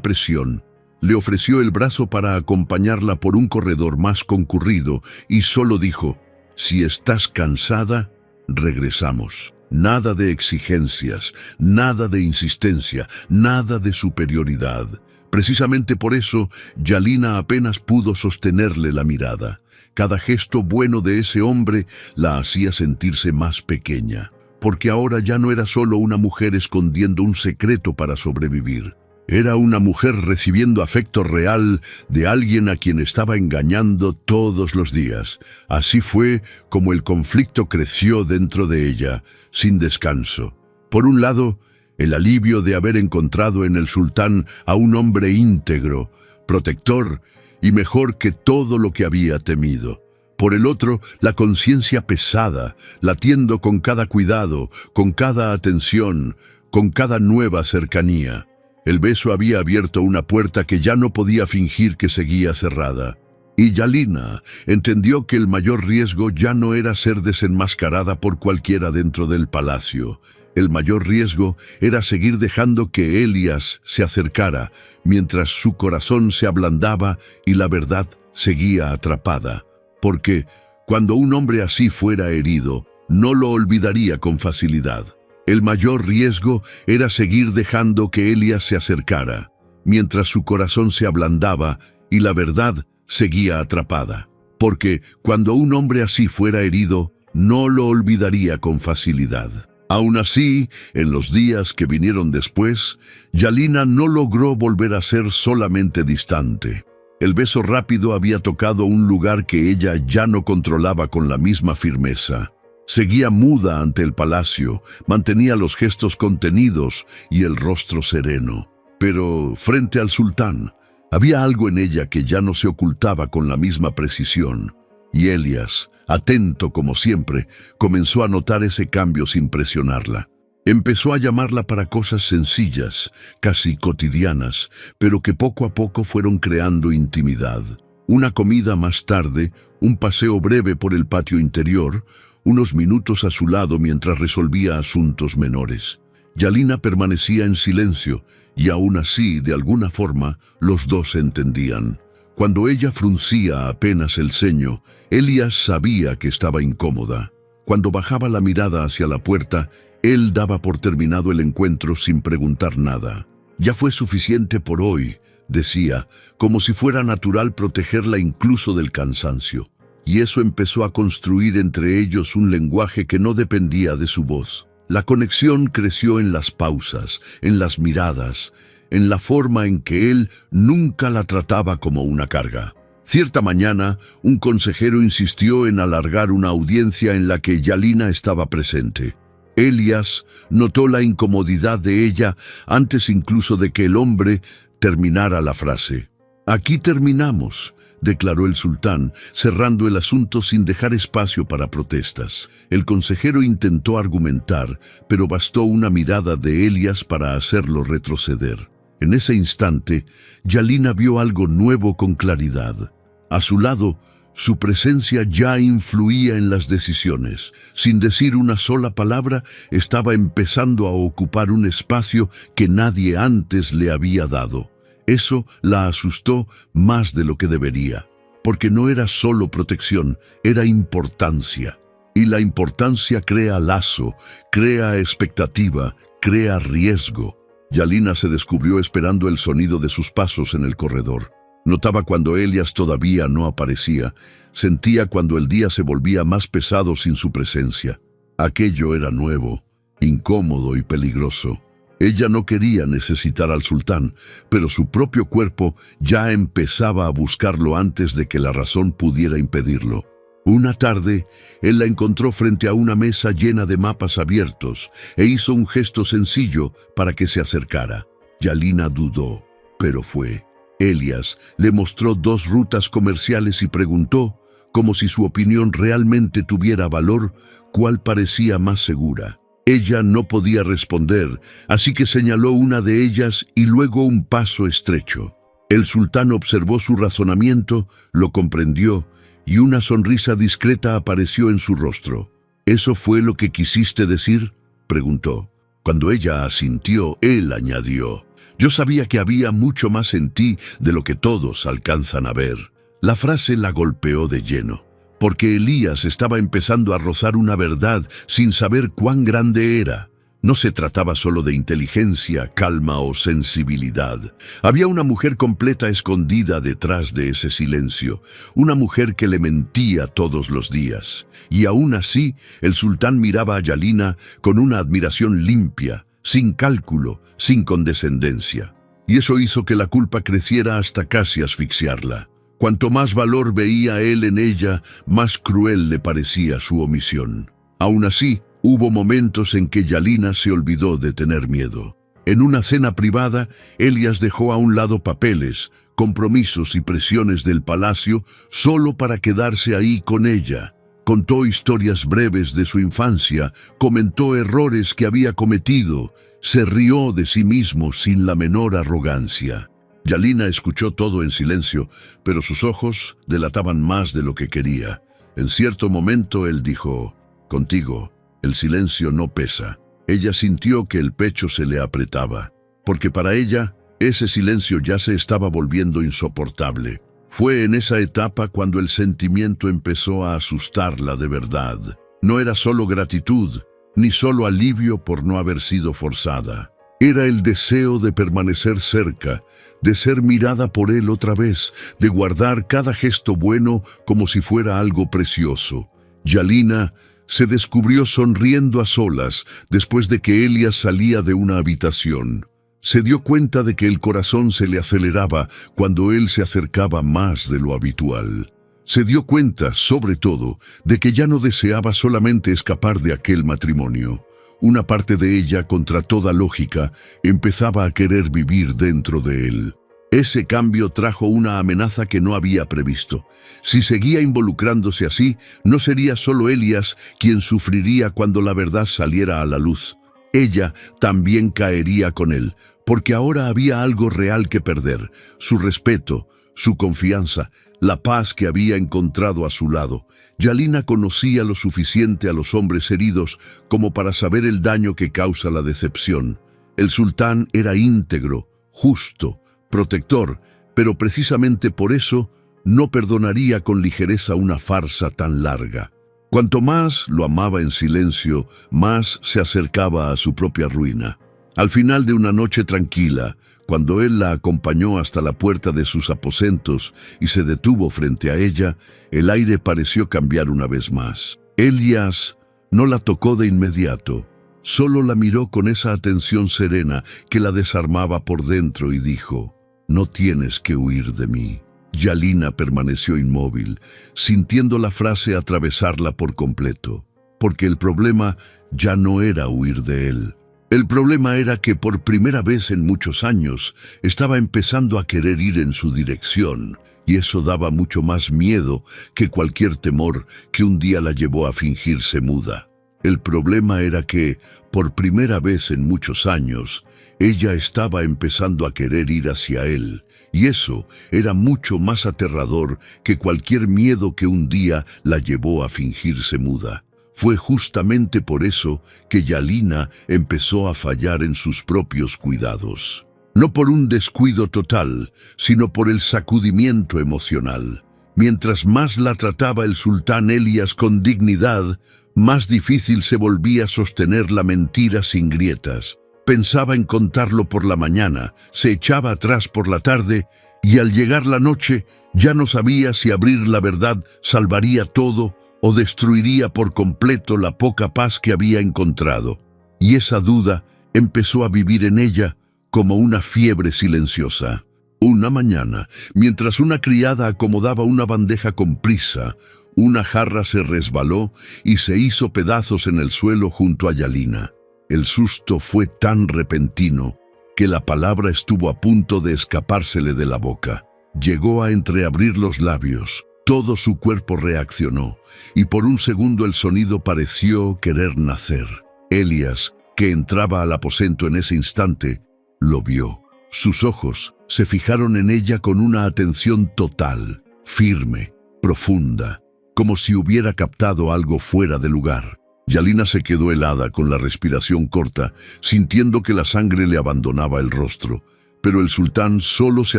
presión. Le ofreció el brazo para acompañarla por un corredor más concurrido y solo dijo: «Si estás cansada, regresamos». Nada de exigencias, nada de insistencia, nada de superioridad. Precisamente por eso, Yalina apenas pudo sostenerle la mirada. Cada gesto bueno de ese hombre la hacía sentirse más pequeña, porque ahora ya no era solo una mujer escondiendo un secreto para sobrevivir. Era una mujer recibiendo afecto real de alguien a quien estaba engañando todos los días. Así fue como el conflicto creció dentro de ella, sin descanso. Por un lado, el alivio de haber encontrado en el sultán a un hombre íntegro, protector y mejor que todo lo que había temido. Por el otro, la conciencia pesada, latiendo con cada cuidado, con cada atención, con cada nueva cercanía. El beso había abierto una puerta que ya no podía fingir que seguía cerrada. Y Yalina entendió que el mayor riesgo ya no era ser desenmascarada por cualquiera dentro del palacio. El mayor riesgo era seguir dejando que Elías se acercara, mientras su corazón se ablandaba y la verdad seguía atrapada. Porque cuando un hombre así fuera herido, no lo olvidaría con facilidad. El mayor riesgo era seguir dejando que Elías se acercara, mientras su corazón se ablandaba y la verdad seguía atrapada. Porque cuando un hombre así fuera herido, no lo olvidaría con facilidad. Aún así, en los días que vinieron después, Yalina no logró volver a ser solamente distante. El beso rápido había tocado un lugar que ella ya no controlaba con la misma firmeza. Seguía muda ante el palacio, mantenía los gestos contenidos y el rostro sereno. Pero frente al sultán, había algo en ella que ya no se ocultaba con la misma precisión. Y Elias, atento como siempre, comenzó a notar ese cambio sin presionarla. Empezó a llamarla para cosas sencillas, casi cotidianas, pero que poco a poco fueron creando intimidad. Una comida más tarde, un paseo breve por el patio interior, unos minutos a su lado mientras resolvía asuntos menores. Yalina permanecía en silencio, y aún así, de alguna forma, los dos se entendían. Cuando ella fruncía apenas el ceño, Elias sabía que estaba incómoda. Cuando bajaba la mirada hacia la puerta, él daba por terminado el encuentro sin preguntar nada. Ya fue suficiente por hoy, decía, como si fuera natural protegerla incluso del cansancio. Y eso empezó a construir entre ellos un lenguaje que no dependía de su voz. La conexión creció en las pausas, en las miradas, en la forma en que él nunca la trataba como una carga. Cierta mañana, un consejero insistió en alargar una audiencia en la que Yalina estaba presente. Elias notó la incomodidad de ella antes incluso de que el hombre terminara la frase. «Aquí terminamos», declaró el sultán, cerrando el asunto sin dejar espacio para protestas. El consejero intentó argumentar, pero bastó una mirada de Elias para hacerlo retroceder. En ese instante, Yalina vio algo nuevo con claridad. A su lado, su presencia ya influía en las decisiones. Sin decir una sola palabra, estaba empezando a ocupar un espacio que nadie antes le había dado. Eso la asustó más de lo que debería, porque no era solo protección, era importancia. Y la importancia crea lazo, crea expectativa, crea riesgo. Yalina se descubrió esperando el sonido de sus pasos en el corredor. Notaba cuando Elias todavía no aparecía, sentía cuando el día se volvía más pesado sin su presencia. Aquello era nuevo, incómodo y peligroso. Ella no quería necesitar al sultán, pero su propio cuerpo ya empezaba a buscarlo antes de que la razón pudiera impedirlo. Una tarde, él la encontró frente a una mesa llena de mapas abiertos e hizo un gesto sencillo para que se acercara. Yalina dudó, pero fue. Elias le mostró 2 rutas comerciales y preguntó, como si su opinión realmente tuviera valor, cuál parecía más segura. Ella no podía responder, así que señaló una de ellas y luego un paso estrecho. El sultán observó su razonamiento, lo comprendió, y una sonrisa discreta apareció en su rostro. «¿Eso fue lo que quisiste decir?», preguntó. Cuando ella asintió, él añadió, «Yo sabía que había mucho más en ti de lo que todos alcanzan a ver». La frase la golpeó de lleno, porque Elías estaba empezando a rozar una verdad sin saber cuán grande era. No se trataba solo de inteligencia, calma o sensibilidad. Había una mujer completa escondida detrás de ese silencio, una mujer que le mentía todos los días. Y aún así, el sultán miraba a Yalina con una admiración limpia, sin cálculo, sin condescendencia. Y eso hizo que la culpa creciera hasta casi asfixiarla. Cuanto más valor veía él en ella, más cruel le parecía su omisión. Aún así, hubo momentos en que Yalina se olvidó de tener miedo. En una cena privada, Elias dejó a un lado papeles, compromisos y presiones del palacio solo para quedarse ahí con ella. Contó historias breves de su infancia, comentó errores que había cometido, se rió de sí mismo sin la menor arrogancia. Yalina escuchó todo en silencio, pero sus ojos delataban más de lo que quería. En cierto momento él dijo, «Contigo, el silencio no pesa». Ella sintió que el pecho se le apretaba, porque para ella, ese silencio ya se estaba volviendo insoportable. Fue en esa etapa cuando el sentimiento empezó a asustarla de verdad. No era solo gratitud, ni solo alivio por no haber sido forzada. Era el deseo de permanecer cerca, de ser mirada por él otra vez, de guardar cada gesto bueno como si fuera algo precioso. Yalina se descubrió sonriendo a solas después de que Elias salía de una habitación. Se dio cuenta de que el corazón se le aceleraba cuando él se acercaba más de lo habitual. Se dio cuenta, sobre todo, de que ya no deseaba solamente escapar de aquel matrimonio. Una parte de ella, contra toda lógica, empezaba a querer vivir dentro de él. Ese cambio trajo una amenaza que no había previsto. Si seguía involucrándose así, no sería solo Elías quien sufriría cuando la verdad saliera a la luz. Ella también caería con él, porque ahora había algo real que perder: su respeto, su confianza, la paz que había encontrado a su lado. Yalina conocía lo suficiente a los hombres heridos como para saber el daño que causa la decepción. El sultán era íntegro, justo, protector, pero precisamente por eso no perdonaría con ligereza una farsa tan larga. Cuanto más lo amaba en silencio, más se acercaba a su propia ruina. Al final de una noche tranquila, cuando él la acompañó hasta la puerta de sus aposentos y se detuvo frente a ella, el aire pareció cambiar una vez más. Elías no la tocó de inmediato, solo la miró con esa atención serena que la desarmaba por dentro y dijo: «No tienes que huir de mí». Yalina permaneció inmóvil, sintiendo la frase atravesarla por completo, porque el problema ya no era huir de él. El problema era que por primera vez en muchos años estaba empezando a querer ir en su dirección, y eso daba mucho más miedo que cualquier temor que un día la llevó a fingirse muda. El problema era que, por primera vez en muchos años, ella estaba empezando a querer ir hacia él, y eso era mucho más aterrador que cualquier miedo que un día la llevó a fingirse muda. Fue justamente por eso que Yalina empezó a fallar en sus propios cuidados. No por un descuido total, sino por el sacudimiento emocional. Mientras más la trataba el sultán Elías con dignidad, más difícil se volvía sostener la mentira sin grietas. Pensaba en contarlo por la mañana, se echaba atrás por la tarde, y al llegar la noche ya no sabía si abrir la verdad salvaría todo o destruiría por completo la poca paz que había encontrado. Y esa duda empezó a vivir en ella como una fiebre silenciosa. Una mañana, mientras una criada acomodaba una bandeja con prisa, una jarra se resbaló y se hizo pedazos en el suelo junto a Yalina. El susto fue tan repentino que la palabra estuvo a punto de escapársele de la boca. Llegó a entreabrir los labios. Todo su cuerpo reaccionó, y por un segundo el sonido pareció querer nacer. Elías, que entraba al aposento en ese instante, lo vio. Sus ojos se fijaron en ella con una atención total, firme, profunda, como si hubiera captado algo fuera de lugar. Yalina se quedó helada, con la respiración corta, sintiendo que la sangre le abandonaba el rostro. Pero el sultán solo se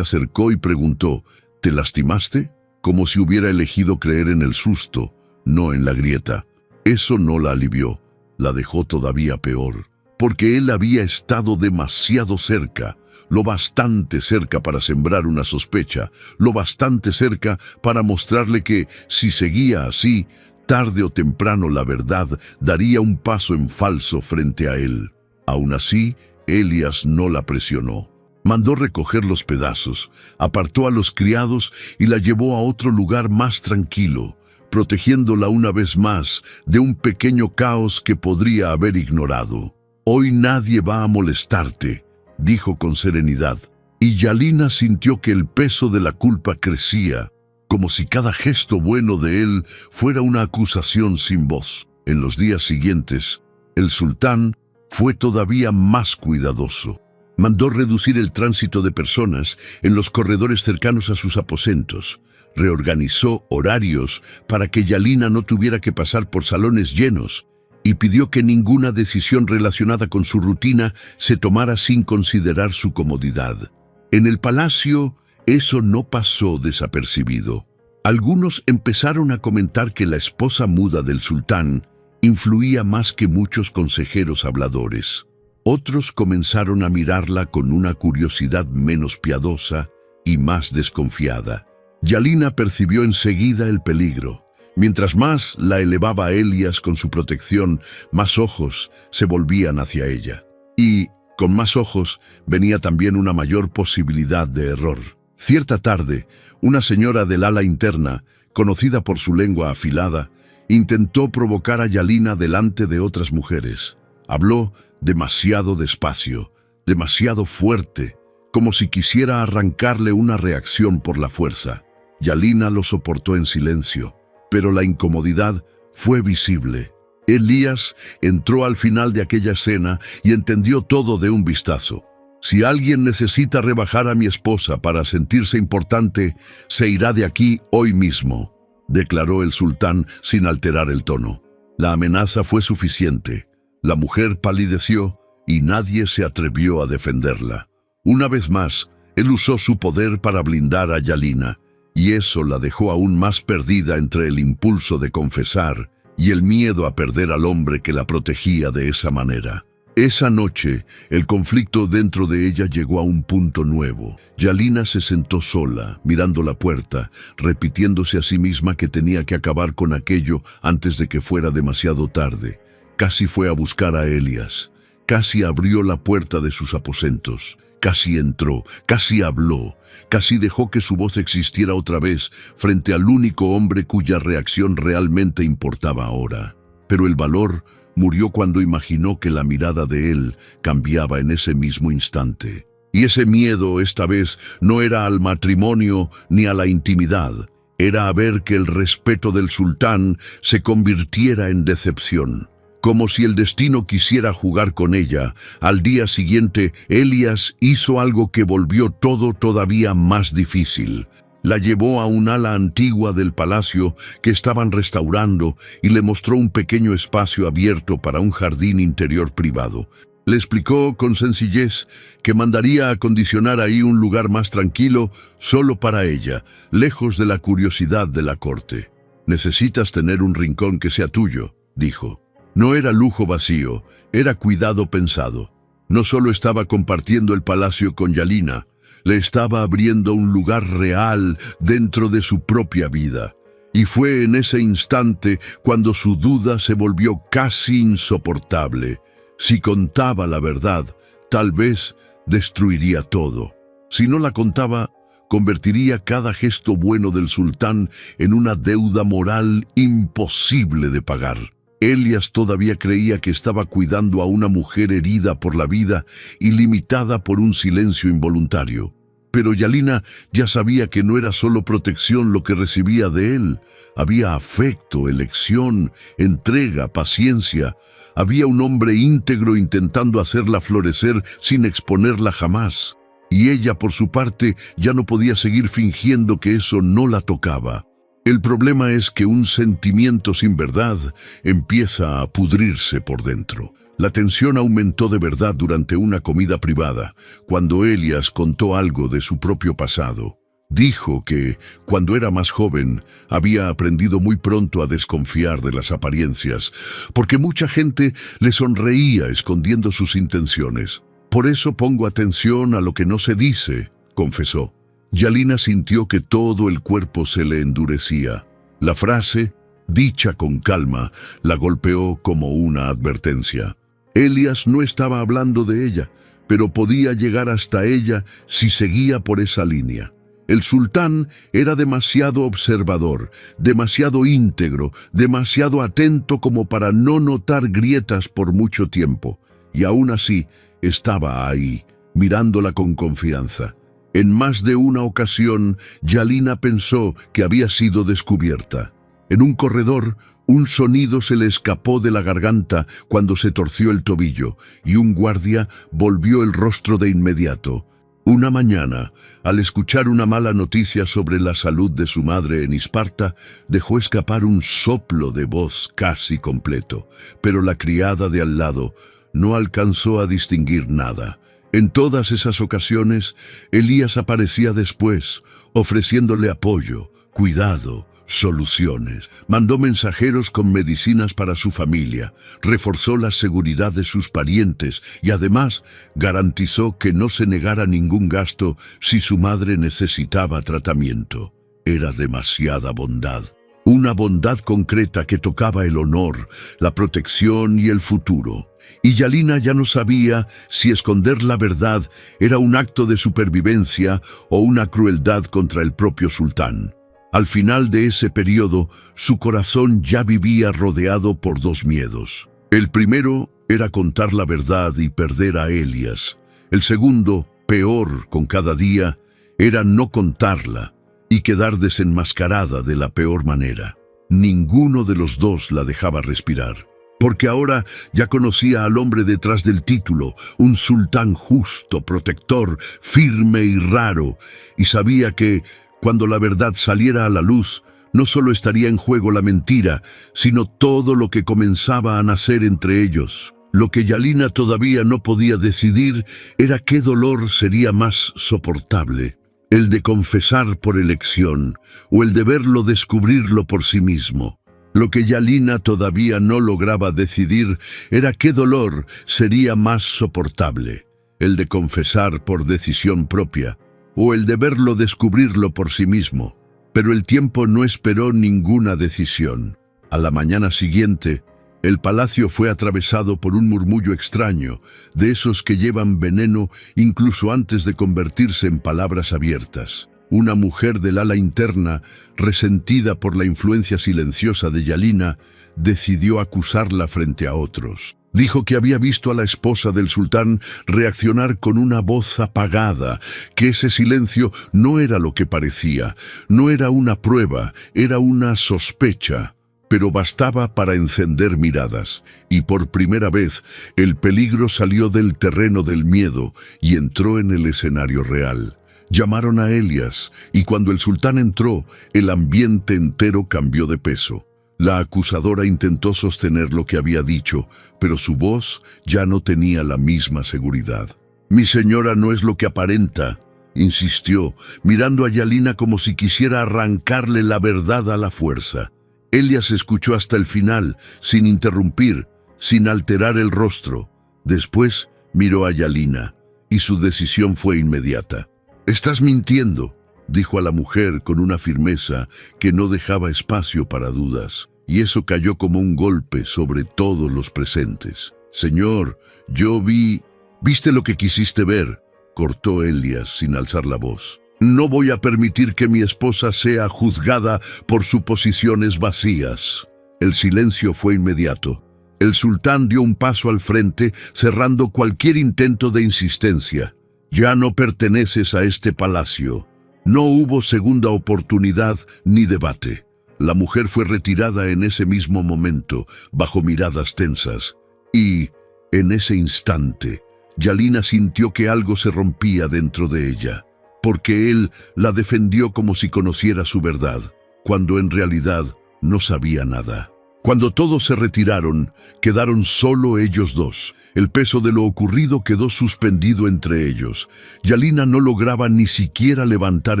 acercó y preguntó: «¿Te lastimaste?», como si hubiera elegido creer en el susto, no en la grieta. Eso no la alivió, la dejó todavía peor, porque él había estado demasiado cerca, lo bastante cerca para sembrar una sospecha, lo bastante cerca para mostrarle que, si seguía así, tarde o temprano la verdad daría un paso en falso frente a él. Aún así, Elías no la presionó. Mandó recoger los pedazos, apartó a los criados y la llevó a otro lugar más tranquilo, protegiéndola una vez más de un pequeño caos que podría haber ignorado. «Hoy nadie va a molestarte», dijo con serenidad, y Yalina sintió que el peso de la culpa crecía, como si cada gesto bueno de él fuera una acusación sin voz. En los días siguientes, el sultán fue todavía más cuidadoso. Mandó reducir el tránsito de personas en los corredores cercanos a sus aposentos. Reorganizó horarios para que Yalina no tuviera que pasar por salones llenos, y pidió que ninguna decisión relacionada con su rutina se tomara sin considerar su comodidad. En el palacio, eso no pasó desapercibido. Algunos empezaron a comentar que la esposa muda del sultán influía más que muchos consejeros habladores. Otros comenzaron a mirarla con una curiosidad menos piadosa y más desconfiada. Yalina percibió enseguida el peligro. Mientras más la elevaba Elías con su protección, más ojos se volvían hacia ella. Y, Con más ojos venía también una mayor posibilidad de error. Cierta tarde, una señora del ala interna, conocida por su lengua afilada, intentó provocar a Yalina delante de otras mujeres. Habló demasiado despacio, demasiado fuerte, como si quisiera arrancarle una reacción por la fuerza. Yalina lo soportó en silencio, pero la incomodidad fue visible. Elías entró al final de aquella escena y entendió todo de un vistazo. Si alguien necesita rebajar a mi esposa para sentirse importante, se irá de aquí hoy mismo, declaró el sultán sin alterar el tono. La amenaza fue suficiente. La mujer palideció y nadie se atrevió a defenderla. Una vez más, él usó su poder para blindar a Yalina, y eso la dejó aún más perdida entre el impulso de confesar y el miedo a perder al hombre que la protegía de esa manera. Esa noche, el conflicto dentro de ella llegó a un punto nuevo. Yalina se sentó sola, mirando la puerta, repitiéndose a sí misma que tenía que acabar con aquello antes de que fuera demasiado tarde. Casi fue a buscar a Elías. Casi abrió la puerta de sus aposentos. Casi entró, casi habló, casi dejó que su voz existiera otra vez frente al único hombre cuya reacción realmente importaba ahora. Pero el valor murió cuando imaginó que la mirada de él cambiaba en ese mismo instante. Y ese miedo, esta vez, no era al matrimonio ni a la intimidad. Era a ver que el respeto del sultán se convirtiera en decepción. Como si el destino quisiera jugar con ella, al día siguiente, Elías hizo algo que volvió todo todavía más difícil. La llevó a un ala antigua del palacio que estaban restaurando y le mostró un pequeño espacio abierto para un jardín interior privado. Le explicó con sencillez que mandaría acondicionar ahí un lugar más tranquilo solo para ella, lejos de la curiosidad de la corte. «Necesitas tener un rincón que sea tuyo», dijo. No era lujo vacío, era cuidado pensado. No solo estaba compartiendo el palacio con Yalina, le estaba abriendo un lugar real dentro de su propia vida. Y fue en ese instante cuando su duda se volvió casi insoportable. Si contaba la verdad, tal vez destruiría todo. Si no la contaba, convertiría cada gesto bueno del sultán en una deuda moral imposible de pagar. Elías todavía creía que estaba cuidando a una mujer herida por la vida y limitada por un silencio involuntario. Pero Yalina ya sabía que no era solo protección lo que recibía de él. Había afecto, elección, entrega, paciencia. Había un hombre íntegro intentando hacerla florecer sin exponerla jamás. Y ella, por su parte, ya no podía seguir fingiendo que eso no la tocaba. El problema es que un sentimiento sin verdad empieza a pudrirse por dentro. La tensión aumentó de verdad durante una comida privada, cuando Elías contó algo de su propio pasado. Dijo que, cuando era más joven, había aprendido muy pronto a desconfiar de las apariencias, porque mucha gente le sonreía escondiendo sus intenciones. «Por eso pongo atención a lo que no se dice», confesó. Yalina sintió que todo el cuerpo se le endurecía. La frase, dicha con calma, la golpeó como una advertencia. Elías no estaba hablando de ella, pero podía llegar hasta ella si seguía por esa línea. El sultán era demasiado observador, demasiado íntegro, demasiado atento como para no notar grietas por mucho tiempo. Y aún así, estaba ahí, mirándola con confianza. En más de una ocasión, Yalina pensó que había sido descubierta. En un corredor, un sonido se le escapó de la garganta cuando se torció el tobillo, y un guardia volvió el rostro de inmediato. Una mañana, al escuchar una mala noticia sobre la salud de su madre en Isparta, dejó escapar un soplo de voz casi completo, pero la criada de al lado no alcanzó a distinguir nada. En todas esas ocasiones, Elías aparecía después, ofreciéndole apoyo, cuidado, soluciones. Mandó mensajeros con medicinas para su familia, reforzó la seguridad de sus parientes y además garantizó que no se negara ningún gasto si su madre necesitaba tratamiento. Era demasiada bondad. una bondad concreta que tocaba el honor, la protección y el futuro. Y Yalina ya no sabía si esconder la verdad era un acto de supervivencia o una crueldad contra el propio sultán. Al final de ese periodo, su corazón ya vivía rodeado por dos miedos. El primero era contar la verdad y perder a Elias. El segundo, peor con cada día, era no contarla y quedar desenmascarada de la peor manera. Ninguno de los dos la dejaba respirar, porque ahora ya conocía al hombre detrás del título, un sultán justo, protector, firme y raro, y sabía que, cuando la verdad saliera a la luz, no solo estaría en juego la mentira, sino todo lo que comenzaba a nacer entre ellos. Lo que Yalina todavía no podía decidir era qué dolor sería más soportable, el de confesar por elección o el de verlo descubrirlo por sí mismo. Lo que Yalina todavía no lograba decidir era qué dolor sería más soportable, el de confesar por decisión propia o el de verlo descubrirlo por sí mismo. Pero el tiempo no esperó ninguna decisión. A la mañana siguiente, el palacio fue atravesado por un murmullo extraño, de esos que llevan veneno incluso antes de convertirse en palabras abiertas. Una mujer del ala interna, resentida por la influencia silenciosa de Yalina, decidió acusarla frente a otros. Dijo que había visto a la esposa del sultán reaccionar con una voz apagada, que ese silencio no era lo que parecía, no era una prueba, era una sospecha. Pero bastaba para encender miradas, y por primera vez el peligro salió del terreno del miedo y entró en el escenario real. Llamaron a Elias, y cuando el sultán entró, el ambiente entero cambió de peso. La acusadora intentó sostener lo que había dicho, pero su voz ya no tenía la misma seguridad. «Mi señora no es lo que aparenta», insistió, mirando a Yalina como si quisiera arrancarle la verdad a la fuerza. Elias escuchó hasta el final, sin interrumpir, sin alterar el rostro. Después miró a Yalina, y su decisión fue inmediata. «Estás mintiendo», dijo a la mujer con una firmeza que no dejaba espacio para dudas, y eso cayó como un golpe sobre todos los presentes. «Señor, yo vi...» «Viste lo que quisiste ver», cortó Elias sin alzar la voz. «No voy a permitir que mi esposa sea juzgada por suposiciones vacías». El silencio fue inmediato. El sultán dio un paso al frente, cerrando cualquier intento de insistencia. «Ya no perteneces a este palacio». No hubo segunda oportunidad ni debate. La mujer fue retirada en ese mismo momento, bajo miradas tensas. Y, en ese instante, Yalina sintió que algo se rompía dentro de ella, porque él la defendió como si conociera su verdad, cuando en realidad no sabía nada. Cuando todos se retiraron, quedaron solo ellos dos. El peso de lo ocurrido quedó suspendido entre ellos. Yalina no lograba ni siquiera levantar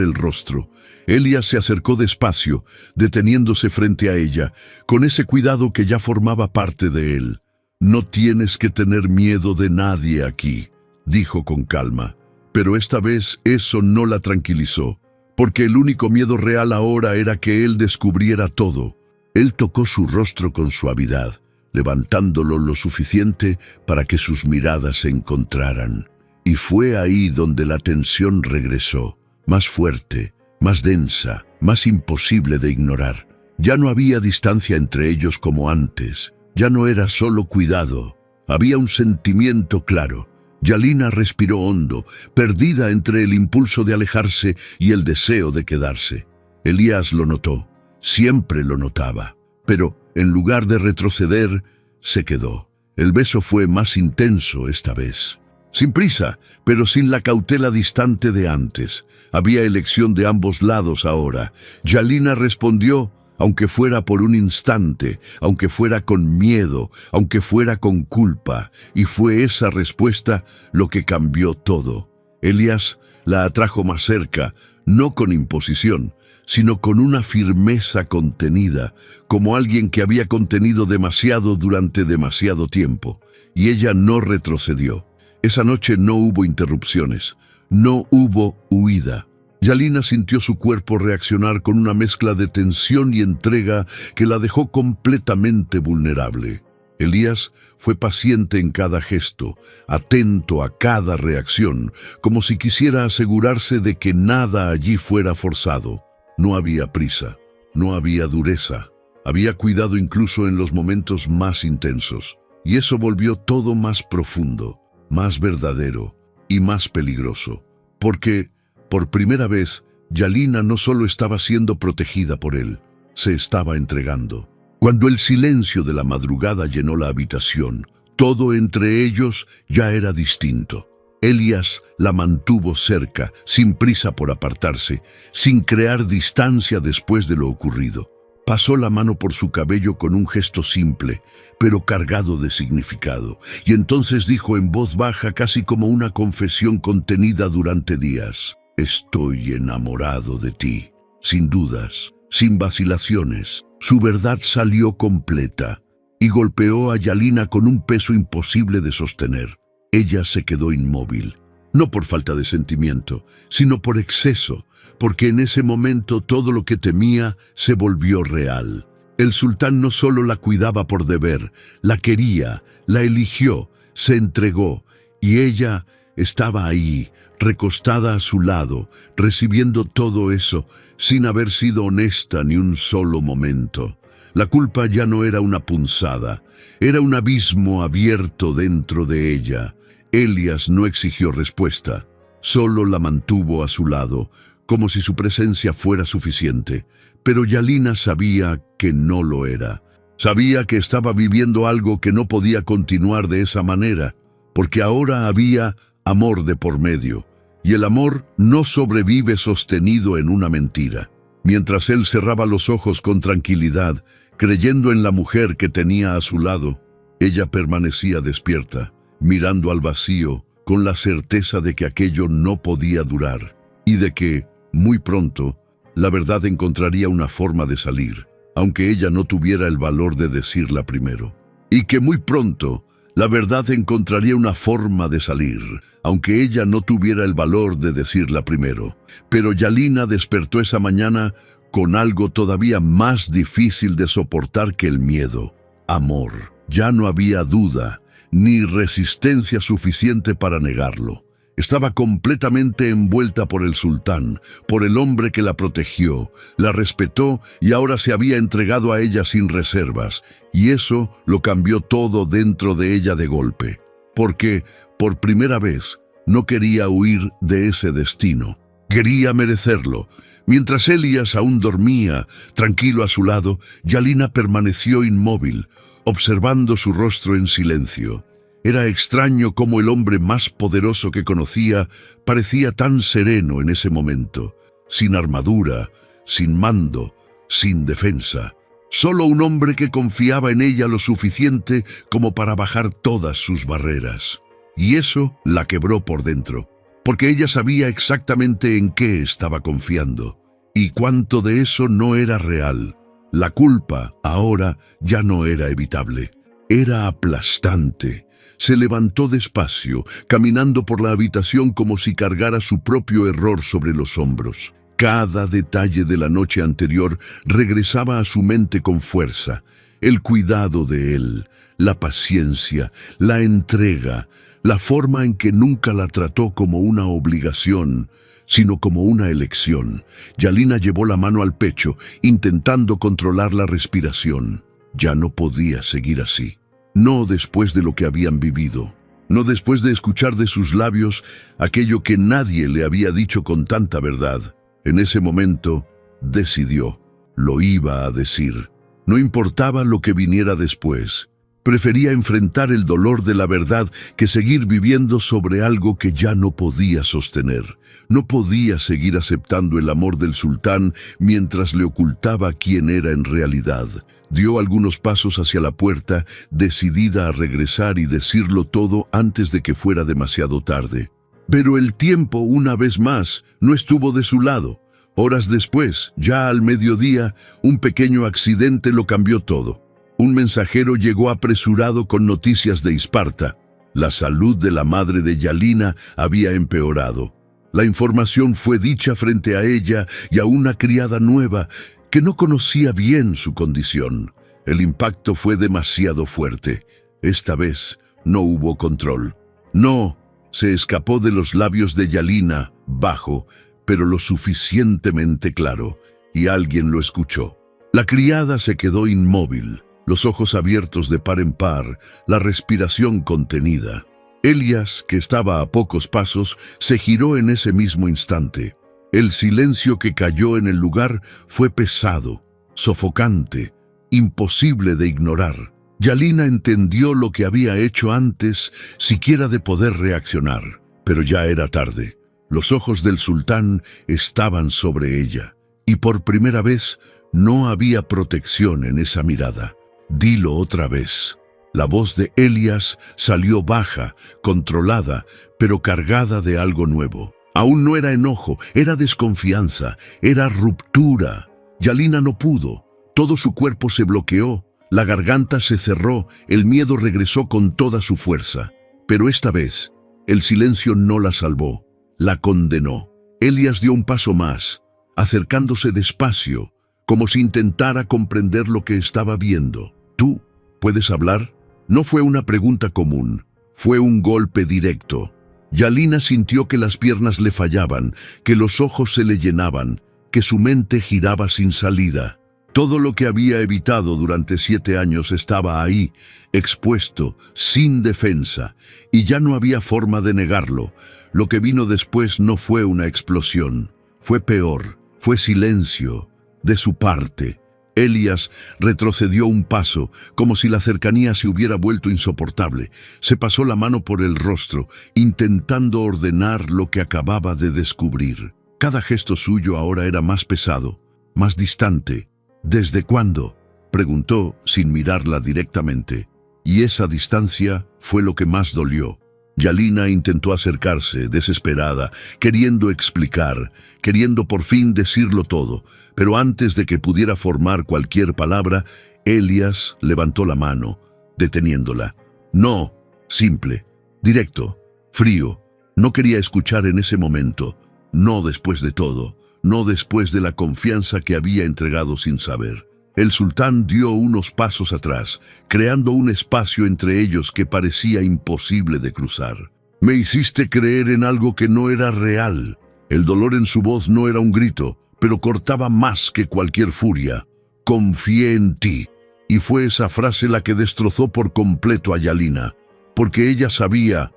el rostro. Elias se acercó despacio, deteniéndose frente a ella, con ese cuidado que ya formaba parte de él. «No tienes que tener miedo de nadie aquí», dijo con calma. Pero esta vez eso no la tranquilizó, porque el único miedo real ahora era que él descubriera todo. Él tocó su rostro con suavidad, levantándolo lo suficiente para que sus miradas se encontraran. Y fue ahí donde la tensión regresó, más fuerte, más densa, más imposible de ignorar. Ya no había distancia entre ellos como antes, ya no era solo cuidado, había un sentimiento claro. Yalina respiró hondo, perdida entre el impulso de alejarse y el deseo de quedarse. Elias lo notó, siempre lo notaba, pero en lugar de retroceder, se quedó. El beso fue más intenso esta vez. Sin prisa, pero sin la cautela distante de antes. Había elección de ambos lados ahora. Yalina respondió, aunque fuera por un instante, aunque fuera con miedo, aunque fuera con culpa, y fue esa respuesta lo que cambió todo. Elias la atrajo más cerca, no con imposición, sino con una firmeza contenida, como alguien que había contenido demasiado durante demasiado tiempo, y ella no retrocedió. Esa noche no hubo interrupciones, no hubo huida. Yalina sintió su cuerpo reaccionar con una mezcla de tensión y entrega que la dejó completamente vulnerable. Elías fue paciente en cada gesto, atento a cada reacción, como si quisiera asegurarse de que nada allí fuera forzado. No había prisa, no había dureza, había cuidado incluso en los momentos más intensos. Y eso volvió todo más profundo, más verdadero y más peligroso. Porque, por primera vez, Yalina no solo estaba siendo protegida por él, se estaba entregando. Cuando el silencio de la madrugada llenó la habitación, todo entre ellos ya era distinto. Elías la mantuvo cerca, sin prisa por apartarse, sin crear distancia después de lo ocurrido. Pasó la mano por su cabello con un gesto simple, pero cargado de significado, y entonces dijo en voz baja, casi como una confesión contenida durante días: «Estoy enamorado de ti», sin dudas, sin vacilaciones. Su verdad salió completa y golpeó a Yalina con un peso imposible de sostener. Ella se quedó inmóvil, no por falta de sentimiento, sino por exceso, porque en ese momento todo lo que temía se volvió real. El sultán no solo la cuidaba por deber, la quería, la eligió, se entregó, y ella estaba ahí, recostada a su lado, recibiendo todo eso, sin haber sido honesta ni un solo momento. La culpa ya no era una punzada, era un abismo abierto dentro de ella. Elías no exigió respuesta, solo la mantuvo a su lado, como si su presencia fuera suficiente. Pero Yalina sabía que no lo era. Sabía que estaba viviendo algo que no podía continuar de esa manera, porque ahora había amor de por medio, y el amor no sobrevive sostenido en una mentira. Mientras él cerraba los ojos con tranquilidad, creyendo en la mujer que tenía a su lado, ella permanecía despierta, mirando al vacío, con la certeza de que aquello no podía durar, y de que, muy pronto, la verdad encontraría una forma de salir, aunque ella no tuviera el valor de decirla primero. Y que muy pronto, la verdad encontraría una forma de salir, aunque ella no tuviera el valor de decirla primero. Pero Yalina despertó esa mañana con algo todavía más difícil de soportar que el miedo: amor. Ya no había duda, ni resistencia suficiente para negarlo. Estaba completamente envuelta por el sultán, por el hombre que la protegió, la respetó y ahora se había entregado a ella sin reservas, y eso lo cambió todo dentro de ella de golpe, porque, por primera vez, no quería huir de ese destino. Quería merecerlo. Mientras Elías aún dormía, tranquilo a su lado, Yalina permaneció inmóvil, observando su rostro en silencio. Era extraño cómo el hombre más poderoso que conocía parecía tan sereno en ese momento, sin armadura, sin mando, sin defensa. Solo un hombre que confiaba en ella lo suficiente como para bajar todas sus barreras. Y eso la quebró por dentro, porque ella sabía exactamente en qué estaba confiando, y cuánto de eso no era real. La culpa, ahora, ya no era evitable. Era aplastante. Se levantó despacio, caminando por la habitación como si cargara su propio error sobre los hombros. Cada detalle de la noche anterior regresaba a su mente con fuerza. El cuidado de él, la paciencia, la entrega, la forma en que nunca la trató como una obligación, sino como una elección. Yalina llevó la mano al pecho, intentando controlar la respiración. Ya no podía seguir así. No después de lo que habían vivido, no después de escuchar de sus labios aquello que nadie le había dicho con tanta verdad. En ese momento, decidió, lo iba a decir. No importaba lo que viniera después. Prefería enfrentar el dolor de la verdad que seguir viviendo sobre algo que ya no podía sostener. No podía seguir aceptando el amor del sultán mientras le ocultaba quién era en realidad. Dio algunos pasos hacia la puerta, decidida a regresar y decirlo todo antes de que fuera demasiado tarde. Pero el tiempo, una vez más, no estuvo de su lado. Horas después, ya al mediodía, un pequeño accidente lo cambió todo. Un mensajero llegó apresurado con noticias de Esparta. La salud de la madre de Yalina había empeorado. La información fue dicha frente a ella y a una criada nueva que no conocía bien su condición. El impacto fue demasiado fuerte. Esta vez no hubo control. No, se escapó de los labios de Yalina, bajo, pero lo suficientemente claro, y alguien lo escuchó. La criada se quedó inmóvil, los ojos abiertos de par en par, la respiración contenida. Elias, que estaba a pocos pasos, se giró en ese mismo instante. El silencio que cayó en el lugar fue pesado, sofocante, imposible de ignorar. Yalina entendió lo que había hecho antes, siquiera de poder reaccionar, pero ya era tarde. Los ojos del sultán estaban sobre ella, y por primera vez no había protección en esa mirada. «Dilo otra vez». La voz de Elias salió baja, controlada, pero cargada de algo nuevo. Aún no era enojo, era desconfianza, era ruptura. Yalina no pudo. Todo su cuerpo se bloqueó, la garganta se cerró, el miedo regresó con toda su fuerza. Pero esta vez, el silencio no la salvó, la condenó. Elias dio un paso más, acercándose despacio, como si intentara comprender lo que estaba viendo. «¿Tú puedes hablar?». No fue una pregunta común, fue un golpe directo. Yalina sintió que las piernas le fallaban, que los ojos se le llenaban, que su mente giraba sin salida. Todo lo que había evitado durante 7 años estaba ahí, expuesto, sin defensa, y ya no había forma de negarlo. Lo que vino después no fue una explosión, fue peor, fue silencio, de su parte. Elias retrocedió un paso, como si la cercanía se hubiera vuelto insoportable. Se pasó la mano por el rostro, intentando ordenar lo que acababa de descubrir. Cada gesto suyo ahora era más pesado, más distante. «¿Desde cuándo?», preguntó sin mirarla directamente. Y esa distancia fue lo que más dolió. Yalina intentó acercarse, desesperada, queriendo explicar, queriendo por fin decirlo todo, pero antes de que pudiera formar cualquier palabra, Elias levantó la mano, deteniéndola. «No», simple, directo, frío. No quería escuchar en ese momento, no después de todo, no después de la confianza que había entregado sin saber. El sultán dio unos pasos atrás, creando un espacio entre ellos que parecía imposible de cruzar. «Me hiciste creer en algo que no era real». El dolor en su voz no era un grito, pero cortaba más que cualquier furia. «Confié en ti». Y fue esa frase la que destrozó por completo a Yalina, porque ella sabía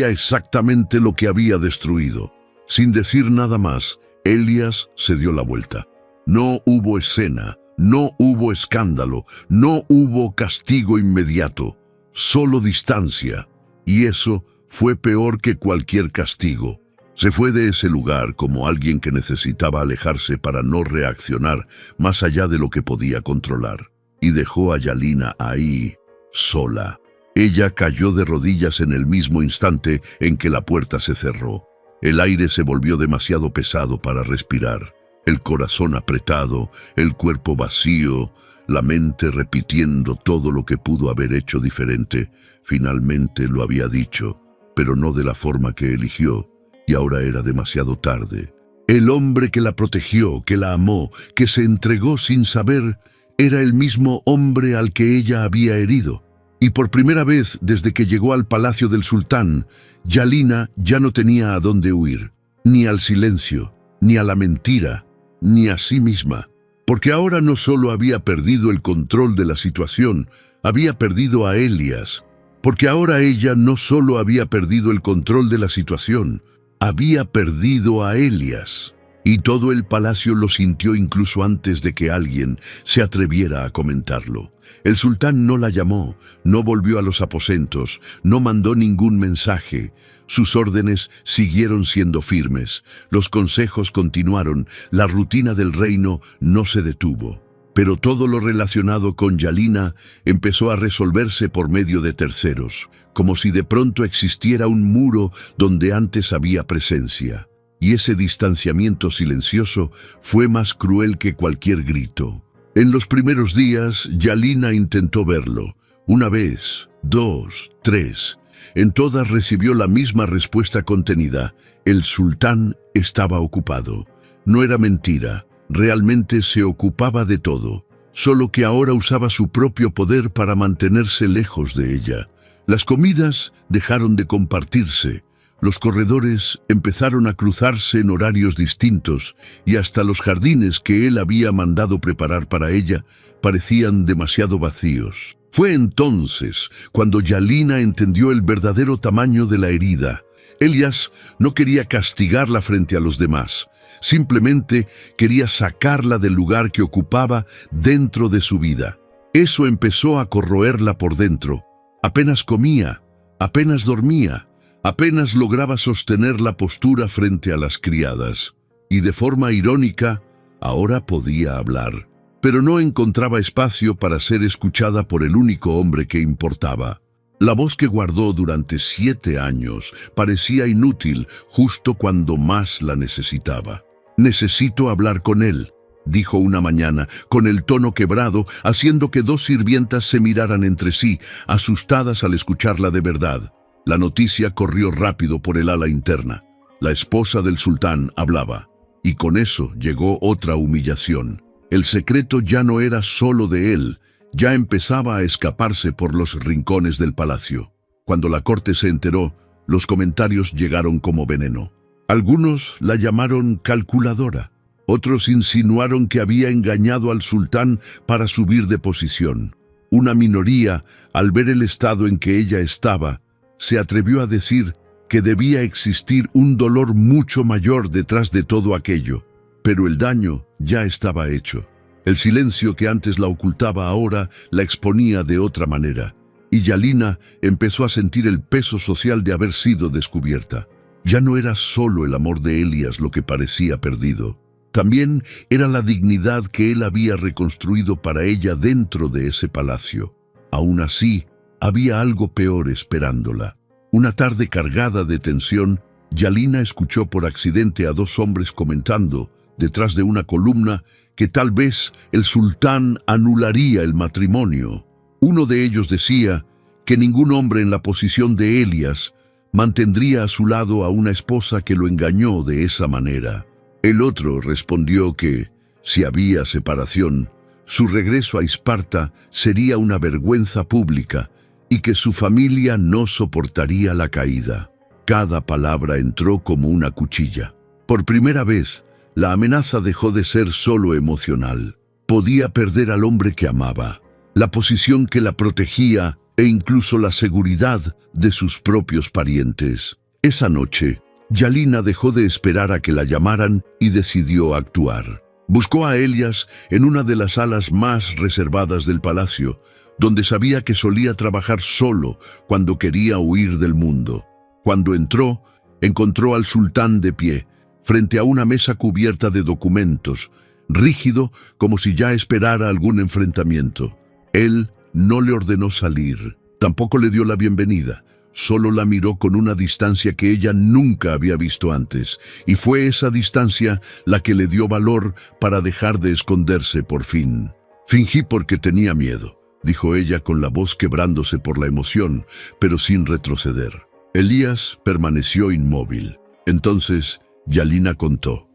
exactamente lo que había destruido. Sin decir nada más, Elias se dio la vuelta. No hubo escena. No hubo escándalo, no hubo castigo inmediato, solo distancia, y eso fue peor que cualquier castigo. Se fue de ese lugar como alguien que necesitaba alejarse para no reaccionar más allá de lo que podía controlar, y dejó a Yalina ahí, sola. Ella cayó de rodillas en el mismo instante en que la puerta se cerró. El aire se volvió demasiado pesado para respirar. El corazón apretado, el cuerpo vacío, la mente repitiendo todo lo que pudo haber hecho diferente. Finalmente lo había dicho, pero no de la forma que eligió, y ahora era demasiado tarde. El hombre que la protegió, que la amó, que se entregó sin saber, era el mismo hombre al que ella había herido. Y por primera vez desde que llegó al palacio del sultán, Yalina ya no tenía a dónde huir, ni al silencio, ni a la mentira, ni a sí misma, porque ahora no solo había perdido el control de la situación, había perdido a Elias, porque ahora ella no solo había perdido el control de la situación, había perdido a Elias. Y todo el palacio lo sintió incluso antes de que alguien se atreviera a comentarlo. El sultán no la llamó, no volvió a los aposentos, no mandó ningún mensaje. Sus órdenes siguieron siendo firmes, los consejos continuaron, la rutina del reino no se detuvo. Pero todo lo relacionado con Yalina empezó a resolverse por medio de terceros, como si de pronto existiera un muro donde antes había presencia. Y ese distanciamiento silencioso fue más cruel que cualquier grito. En los primeros días, Yalina intentó verlo. 1 vez, 2, 3. En todas recibió la misma respuesta contenida. El sultán estaba ocupado. No era mentira, realmente se ocupaba de todo, solo que ahora usaba su propio poder para mantenerse lejos de ella. Las comidas dejaron de compartirse, los corredores empezaron a cruzarse en horarios distintos y hasta los jardines que él había mandado preparar para ella parecían demasiado vacíos. Fue entonces cuando Yalina entendió el verdadero tamaño de la herida. Elias no quería castigarla frente a los demás, simplemente quería sacarla del lugar que ocupaba dentro de su vida. Eso empezó a corroerla por dentro. Apenas comía, apenas dormía, apenas lograba sostener la postura frente a las criadas. Y de forma irónica, ahora podía hablar, pero no encontraba espacio para ser escuchada por el único hombre que importaba. La voz que guardó durante 7 años parecía inútil justo cuando más la necesitaba. «Necesito hablar con él», dijo una mañana, con el tono quebrado, haciendo que 2 sirvientas se miraran entre sí, asustadas al escucharla de verdad. La noticia corrió rápido por el ala interna. La esposa del sultán hablaba, y con eso llegó otra humillación. El secreto ya no era solo de él, ya empezaba a escaparse por los rincones del palacio. Cuando la corte se enteró, los comentarios llegaron como veneno. Algunos la llamaron calculadora, otros insinuaron que había engañado al sultán para subir de posición. Una minoría, al ver el estado en que ella estaba, se atrevió a decir que debía existir un dolor mucho mayor detrás de todo aquello. Pero el daño ya estaba hecho. El silencio que antes la ocultaba ahora la exponía de otra manera, y Yalina empezó a sentir el peso social de haber sido descubierta. Ya no era solo el amor de Elias lo que parecía perdido. También era la dignidad que él había reconstruido para ella dentro de ese palacio. Aún así, había algo peor esperándola. Una tarde cargada de tensión, Yalina escuchó por accidente a 2 hombres comentando, detrás de una columna, que tal vez el sultán anularía el matrimonio. Uno de ellos decía que ningún hombre en la posición de Elias mantendría a su lado a una esposa que lo engañó de esa manera. El otro respondió que, si había separación, su regreso a Esparta sería una vergüenza pública y que su familia no soportaría la caída. Cada palabra entró como una cuchilla. Por primera vez, la amenaza dejó de ser solo emocional. Podía perder al hombre que amaba, la posición que la protegía e incluso la seguridad de sus propios parientes. Esa noche, Yalina dejó de esperar a que la llamaran y decidió actuar. Buscó a Elias en una de las salas más reservadas del palacio, donde sabía que solía trabajar solo cuando quería huir del mundo. Cuando entró, encontró al sultán de pie, frente a una mesa cubierta de documentos, rígido como si ya esperara algún enfrentamiento. Él no le ordenó salir, tampoco le dio la bienvenida, solo la miró con una distancia que ella nunca había visto antes, y fue esa distancia la que le dio valor para dejar de esconderse por fin. «Fingí porque tenía miedo», dijo ella con la voz quebrándose por la emoción, pero sin retroceder. Elías permaneció inmóvil. Entonces, Yalina contó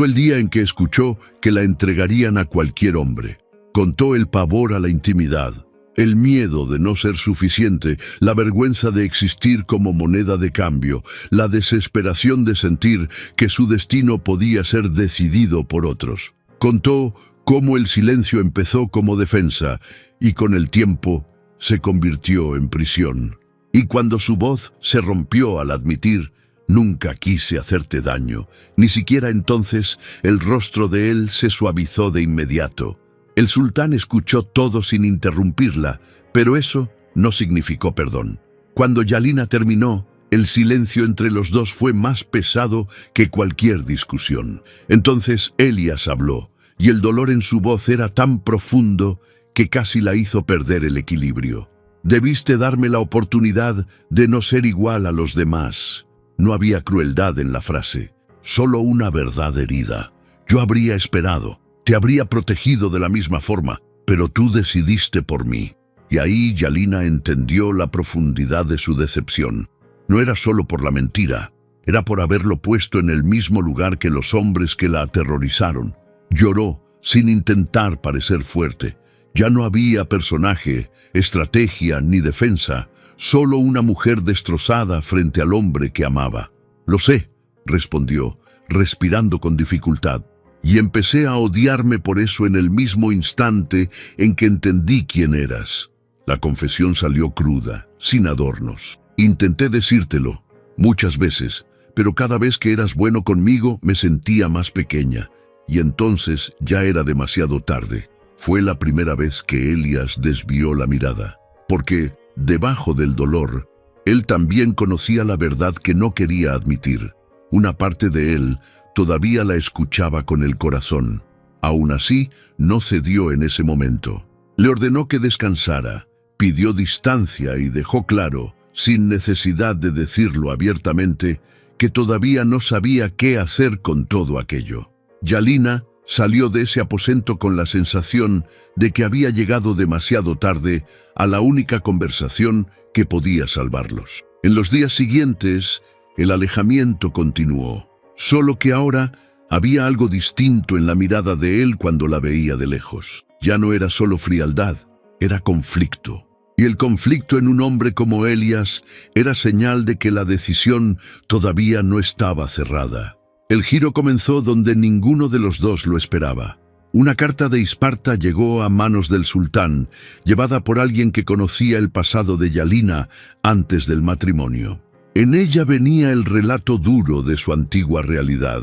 el día en que escuchó que la entregarían a cualquier hombre. Contó el pavor a la intimidad, el miedo de no ser suficiente, la vergüenza de existir como moneda de cambio, la desesperación de sentir que su destino podía ser decidido por otros. Contó cómo el silencio empezó como defensa y con el tiempo se convirtió en prisión. Y cuando su voz se rompió al admitir «Nunca quise hacerte daño», ni siquiera entonces el rostro de él se suavizó de inmediato. El sultán escuchó todo sin interrumpirla, pero eso no significó perdón. Cuando Yalina terminó, el silencio entre los dos fue más pesado que cualquier discusión. Entonces Elias habló, y el dolor en su voz era tan profundo que casi la hizo perder el equilibrio. «Debiste darme la oportunidad de no ser igual a los demás». No había crueldad en la frase, solo una verdad herida. Yo habría esperado, te habría protegido de la misma forma, pero tú decidiste por mí. Y ahí Yalina entendió la profundidad de su decepción. No era solo por la mentira, Era por haberlo puesto en el mismo lugar que los hombres que la aterrorizaron. Lloró, sin intentar parecer fuerte. Ya no había personaje, estrategia ni defensa, solo una mujer destrozada frente al hombre que amaba. «Lo sé», respondió, respirando con dificultad, «y empecé a odiarme por eso en el mismo instante en que entendí quién eras». La confesión salió cruda, sin adornos. «Intenté decírtelo, muchas veces, pero cada vez que eras bueno conmigo me sentía más pequeña, y entonces ya era demasiado tarde». Fue la primera vez que Elías desvió la mirada, porque, debajo del dolor, él también conocía la verdad que no quería admitir. Una parte de él todavía la escuchaba con el corazón. Aún así, no cedió en ese momento. Le ordenó que descansara, pidió distancia y dejó claro, sin necesidad de decirlo abiertamente, que todavía no sabía qué hacer con todo aquello. Yalina salió de ese aposento con la sensación de que había llegado demasiado tarde a la única conversación que podía salvarlos. En los días siguientes, el alejamiento continuó, solo que ahora había algo distinto en la mirada de él cuando la veía de lejos. Ya no era solo frialdad, era conflicto. Y el conflicto en un hombre como Elías era señal de que la decisión todavía no estaba cerrada. El giro comenzó donde ninguno de los dos lo esperaba. Una carta de Esparta llegó a manos del sultán, llevada por alguien que conocía el pasado de Yalina antes del matrimonio. En ella venía el relato duro de su antigua realidad,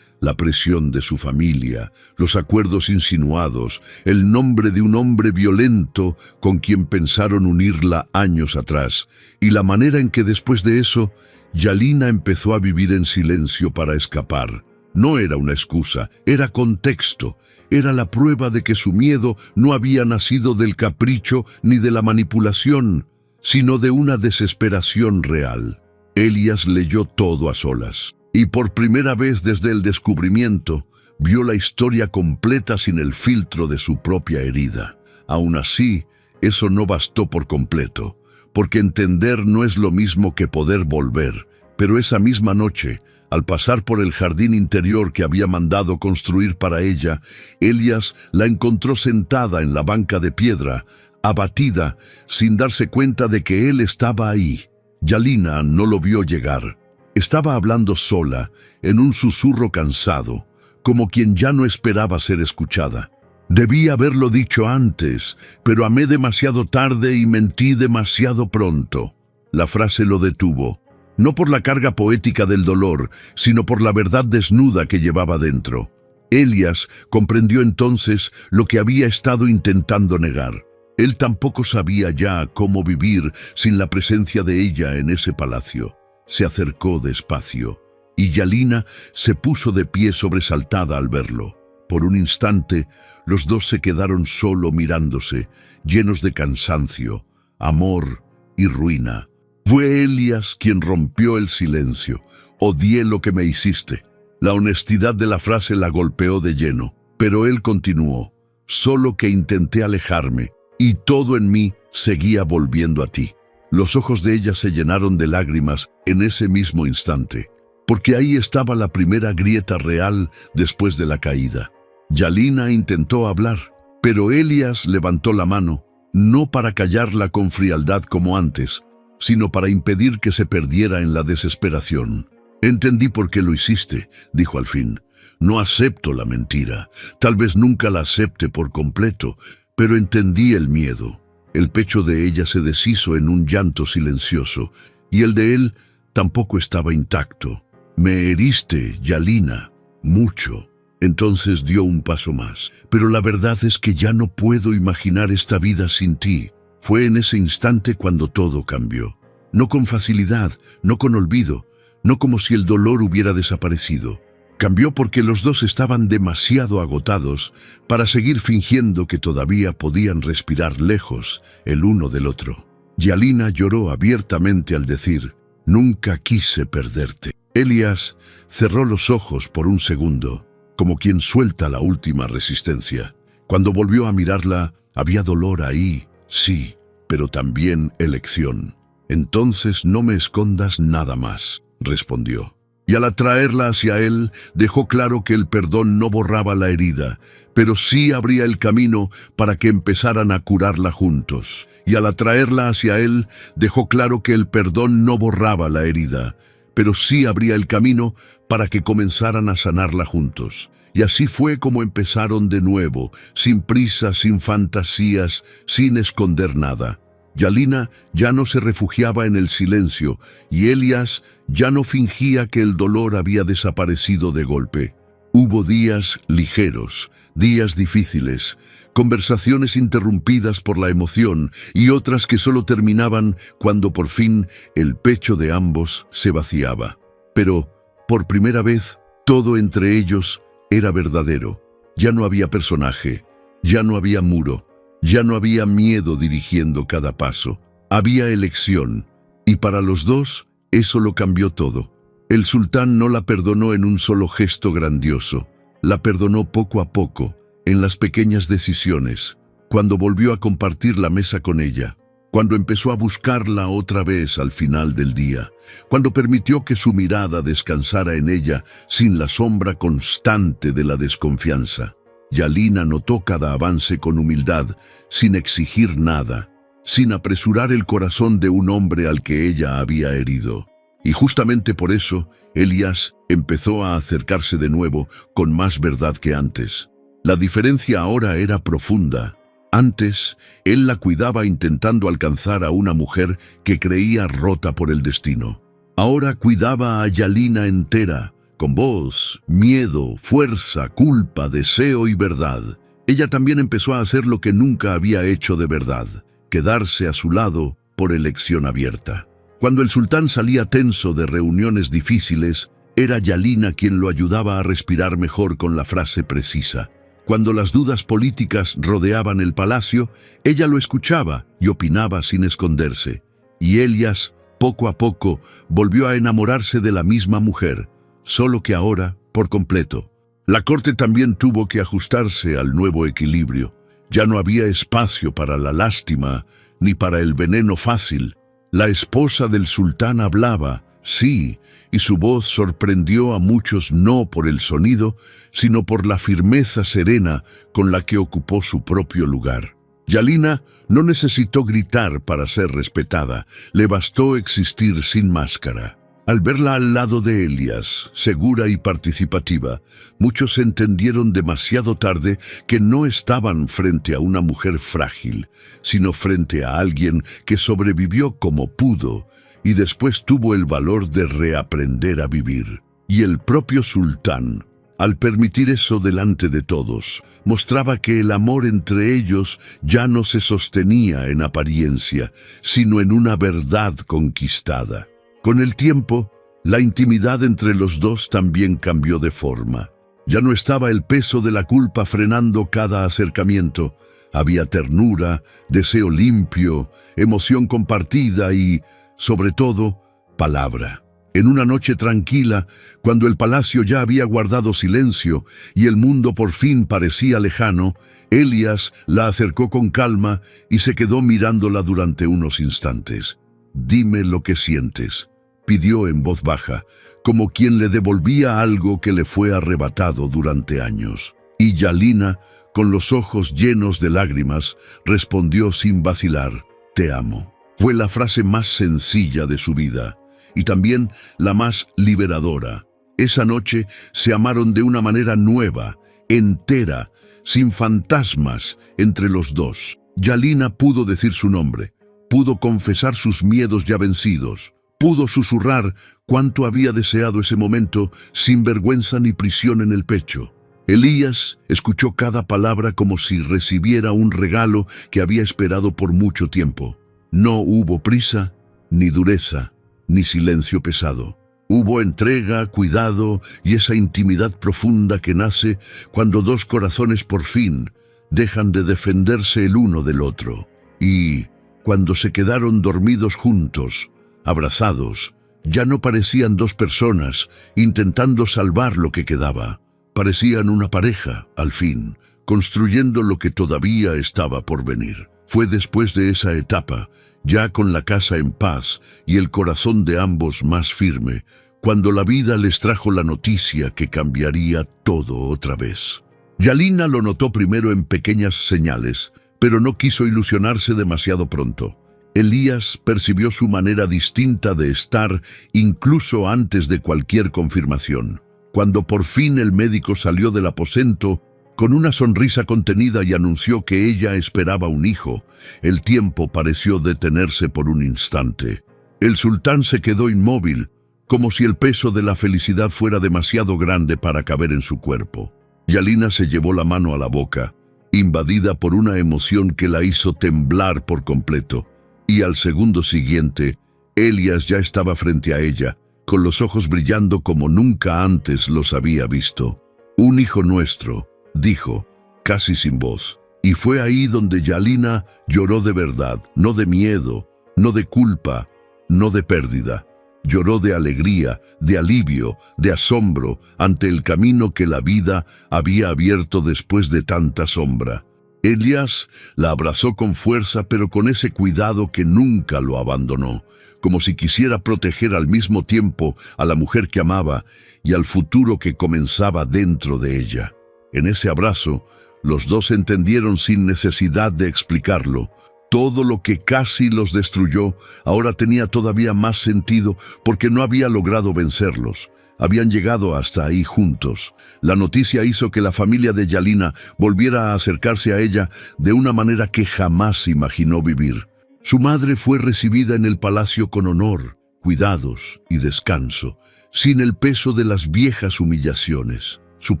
la presión de su familia, los acuerdos insinuados, el nombre de un hombre violento con quien pensaron unirla años atrás, y la manera en que después de eso, Yalina empezó a vivir en silencio para escapar. No era una excusa, era contexto, era la prueba de que su miedo no había nacido del capricho ni de la manipulación, sino de una desesperación real. Elías leyó todo a solas, y por primera vez desde el descubrimiento, vio la historia completa sin el filtro de su propia herida. Aún así, eso no bastó por completo, porque entender no es lo mismo que poder volver. Pero esa misma noche, al pasar por el jardín interior que había mandado construir para ella, Elías la encontró sentada en la banca de piedra, abatida, sin darse cuenta de que él estaba ahí. Yalina no lo vio llegar. Estaba hablando sola, en un susurro cansado, como quien ya no esperaba ser escuchada. «Debí haberlo dicho antes, pero amé demasiado tarde y mentí demasiado pronto». La frase lo detuvo, no por la carga poética del dolor, sino por la verdad desnuda que llevaba dentro. Elías comprendió entonces lo que había estado intentando negar. Él tampoco sabía ya cómo vivir sin la presencia de ella en ese palacio. Se acercó despacio, y Yalina se puso de pie sobresaltada al verlo. Por un instante, los dos se quedaron solo mirándose, llenos de cansancio, amor y ruina. Fue Elías quien rompió el silencio. «Odié lo que me hiciste». La honestidad de la frase la golpeó de lleno, pero él continuó. «Solo que intenté alejarme, y todo en mí seguía volviendo a ti». Los ojos de ella se llenaron de lágrimas en ese mismo instante, porque ahí estaba la primera grieta real después de la caída. Yalina intentó hablar, pero Elías levantó la mano, no para callarla con frialdad como antes, sino para impedir que se perdiera en la desesperación. «Entendí por qué lo hiciste», dijo al fin. «No acepto la mentira, tal vez nunca la acepte por completo, pero entendí el miedo». El pecho de ella se deshizo en un llanto silencioso, y el de él tampoco estaba intacto. «Me heriste, Yalina, mucho». Entonces dio un paso más. «Pero la verdad es que ya no puedo imaginar esta vida sin ti». Fue en ese instante cuando todo cambió. No con facilidad, no con olvido, no como si el dolor hubiera desaparecido. Cambió porque los dos estaban demasiado agotados para seguir fingiendo que todavía podían respirar lejos el uno del otro. Yalina lloró abiertamente al decir: «Nunca quise perderte». Elías cerró los ojos por un segundo, como quien suelta la última resistencia. Cuando volvió a mirarla, había dolor ahí, sí, pero también elección. «Entonces no me escondas nada más», respondió. Y al atraerla hacia él, dejó claro que el perdón no borraba la herida, pero sí abría el camino para que empezaran a curarla juntos. Y al atraerla hacia él, dejó claro que el perdón no borraba la herida, pero sí abría el camino para que comenzaran a sanarla juntos. Y así fue como empezaron de nuevo, sin prisa, sin fantasías, sin esconder nada. Yalina ya no se refugiaba en el silencio y Elias ya no fingía que el dolor había desaparecido de golpe. Hubo días ligeros, días difíciles, conversaciones interrumpidas por la emoción y otras que solo terminaban cuando por fin el pecho de ambos se vaciaba. Pero, por primera vez, todo entre ellos era verdadero. Ya no había personaje, ya no había muro. Ya no había miedo dirigiendo cada paso, había elección, y para los dos eso lo cambió todo. El sultán no la perdonó en un solo gesto grandioso, la perdonó poco a poco, en las pequeñas decisiones, cuando volvió a compartir la mesa con ella, cuando empezó a buscarla otra vez al final del día, cuando permitió que su mirada descansara en ella sin la sombra constante de la desconfianza. Yalina notó cada avance con humildad, sin exigir nada, sin apresurar el corazón de un hombre al que ella había herido. Y justamente por eso, Elias empezó a acercarse de nuevo con más verdad que antes. La diferencia ahora era profunda. Antes, él la cuidaba intentando alcanzar a una mujer que creía rota por el destino. Ahora cuidaba a Yalina entera, con voz, miedo, fuerza, culpa, deseo y verdad. Ella también empezó a hacer lo que nunca había hecho de verdad, quedarse a su lado por elección abierta. Cuando el sultán salía tenso de reuniones difíciles, era Yalina quien lo ayudaba a respirar mejor con la frase precisa. Cuando las dudas políticas rodeaban el palacio, ella lo escuchaba y opinaba sin esconderse. Y Elias, poco a poco, volvió a enamorarse de la misma mujer, solo que ahora, por completo. La corte también tuvo que ajustarse al nuevo equilibrio. Ya no había espacio para la lástima ni para el veneno fácil. La esposa del sultán hablaba, sí, y su voz sorprendió a muchos no por el sonido, sino por la firmeza serena con la que ocupó su propio lugar. Yalina no necesitó gritar para ser respetada, le bastó existir sin máscara. Al verla al lado de Elias, segura y participativa, muchos entendieron demasiado tarde que no estaban frente a una mujer frágil, sino frente a alguien que sobrevivió como pudo y después tuvo el valor de reaprender a vivir. Y el propio sultán, al permitir eso delante de todos, mostraba que el amor entre ellos ya no se sostenía en apariencia, sino en una verdad conquistada. Con el tiempo, la intimidad entre los dos también cambió de forma. Ya no estaba el peso de la culpa frenando cada acercamiento. Había ternura, deseo limpio, emoción compartida y, sobre todo, palabra. En una noche tranquila, cuando el palacio ya había guardado silencio y el mundo por fin parecía lejano, Elias la acercó con calma y se quedó mirándola durante unos instantes. «Dime lo que sientes», pidió en voz baja, como quien le devolvía algo que le fue arrebatado durante años. Y Yalina, con los ojos llenos de lágrimas, respondió sin vacilar, «Te amo». Fue la frase más sencilla de su vida, y también la más liberadora. Esa noche se amaron de una manera nueva, entera, sin fantasmas entre los dos. Yalina pudo decir su nombre, pudo confesar sus miedos ya vencidos, pudo susurrar cuánto había deseado ese momento sin vergüenza ni prisión en el pecho. Elías escuchó cada palabra como si recibiera un regalo que había esperado por mucho tiempo. No hubo prisa, ni dureza, ni silencio pesado. Hubo entrega, cuidado y esa intimidad profunda que nace cuando dos corazones por fin dejan de defenderse el uno del otro. Y cuando se quedaron dormidos juntos, abrazados, ya no parecían dos personas intentando salvar lo que quedaba. Parecían una pareja, al fin, construyendo lo que todavía estaba por venir. Fue después de esa etapa, ya con la casa en paz y el corazón de ambos más firme, cuando la vida les trajo la noticia que cambiaría todo otra vez. Yalina lo notó primero en pequeñas señales, pero no quiso ilusionarse demasiado pronto. Elías percibió su manera distinta de estar incluso antes de cualquier confirmación. Cuando por fin el médico salió del aposento, con una sonrisa contenida y anunció que ella esperaba un hijo, el tiempo pareció detenerse por un instante. El sultán se quedó inmóvil, como si el peso de la felicidad fuera demasiado grande para caber en su cuerpo. Yalina se llevó la mano a la boca, invadida por una emoción que la hizo temblar por completo, y al segundo siguiente, Elías ya estaba frente a ella, con los ojos brillando como nunca antes los había visto. «Un hijo nuestro», dijo, casi sin voz, y fue ahí donde Yalina lloró de verdad, no de miedo, no de culpa, no de pérdida. Lloró de alegría, de alivio, de asombro ante el camino que la vida había abierto después de tanta sombra. Elías la abrazó con fuerza, pero con ese cuidado que nunca lo abandonó, como si quisiera proteger al mismo tiempo a la mujer que amaba y al futuro que comenzaba dentro de ella. En ese abrazo, los dos entendieron sin necesidad de explicarlo. Todo lo que casi los destruyó ahora tenía todavía más sentido porque no había logrado vencerlos. Habían llegado hasta ahí juntos. La noticia hizo que la familia de Yalina volviera a acercarse a ella de una manera que jamás imaginó vivir. Su madre fue recibida en el palacio con honor, cuidados y descanso, sin el peso de las viejas humillaciones. Su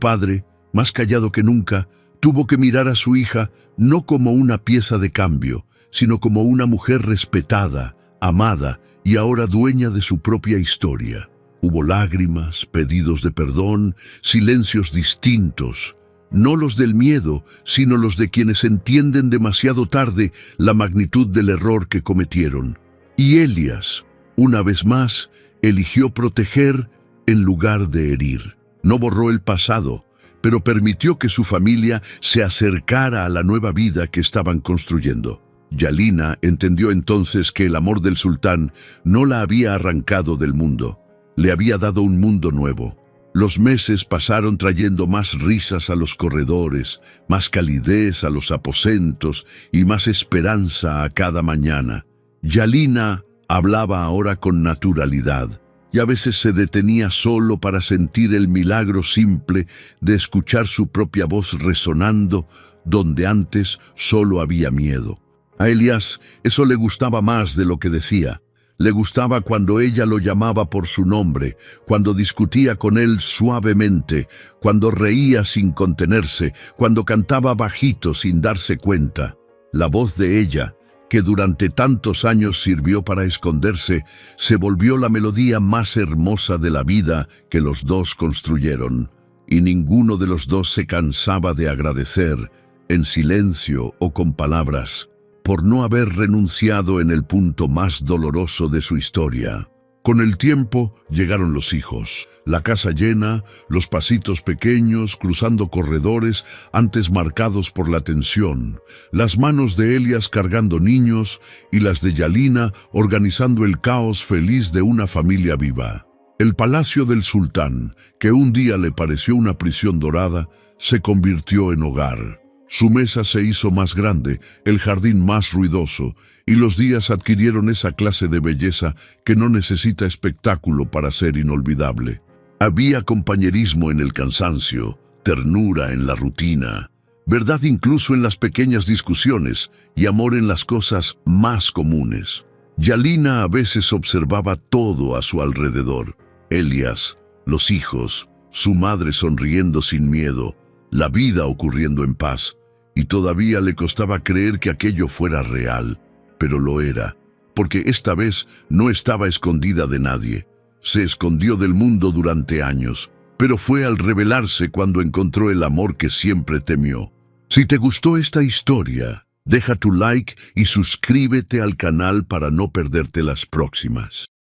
padre, más callado que nunca, tuvo que mirar a su hija no como una pieza de cambio, sino como una mujer respetada, amada y ahora dueña de su propia historia. Hubo lágrimas, pedidos de perdón, silencios distintos, no los del miedo, sino los de quienes entienden demasiado tarde la magnitud del error que cometieron. Y Elías, una vez más, eligió proteger en lugar de herir. No borró el pasado, pero permitió que su familia se acercara a la nueva vida que estaban construyendo. Yalina entendió entonces que el amor del sultán no la había arrancado del mundo. Le había dado un mundo nuevo. Los meses pasaron trayendo más risas a los corredores, más calidez a los aposentos y más esperanza a cada mañana. Yalina hablaba ahora con naturalidad y a veces se detenía solo para sentir el milagro simple de escuchar su propia voz resonando donde antes solo había miedo. A Elías eso le gustaba más de lo que decía. Le gustaba cuando ella lo llamaba por su nombre, cuando discutía con él suavemente, cuando reía sin contenerse, cuando cantaba bajito sin darse cuenta. La voz de ella, que durante tantos años sirvió para esconderse, se volvió la melodía más hermosa de la vida que los dos construyeron. Y ninguno de los dos se cansaba de agradecer, en silencio o con palabras, por no haber renunciado en el punto más doloroso de su historia. Con el tiempo llegaron los hijos, la casa llena, los pasitos pequeños cruzando corredores antes marcados por la tensión, las manos de Elías cargando niños y las de Yalina organizando el caos feliz de una familia viva. El palacio del sultán, que un día le pareció una prisión dorada, se convirtió en hogar. Su mesa se hizo más grande, el jardín más ruidoso, y los días adquirieron esa clase de belleza que no necesita espectáculo para ser inolvidable. Había compañerismo en el cansancio, ternura en la rutina, verdad incluso en las pequeñas discusiones y amor en las cosas más comunes. Yalina a veces observaba todo a su alrededor: Elías, los hijos, su madre sonriendo sin miedo, la vida ocurriendo en paz, y todavía le costaba creer que aquello fuera real, pero lo era, porque esta vez no estaba escondida de nadie. Se escondió del mundo durante años, pero fue al revelarse cuando encontró el amor que siempre temió. Si te gustó esta historia, deja tu like y suscríbete al canal para no perderte las próximas.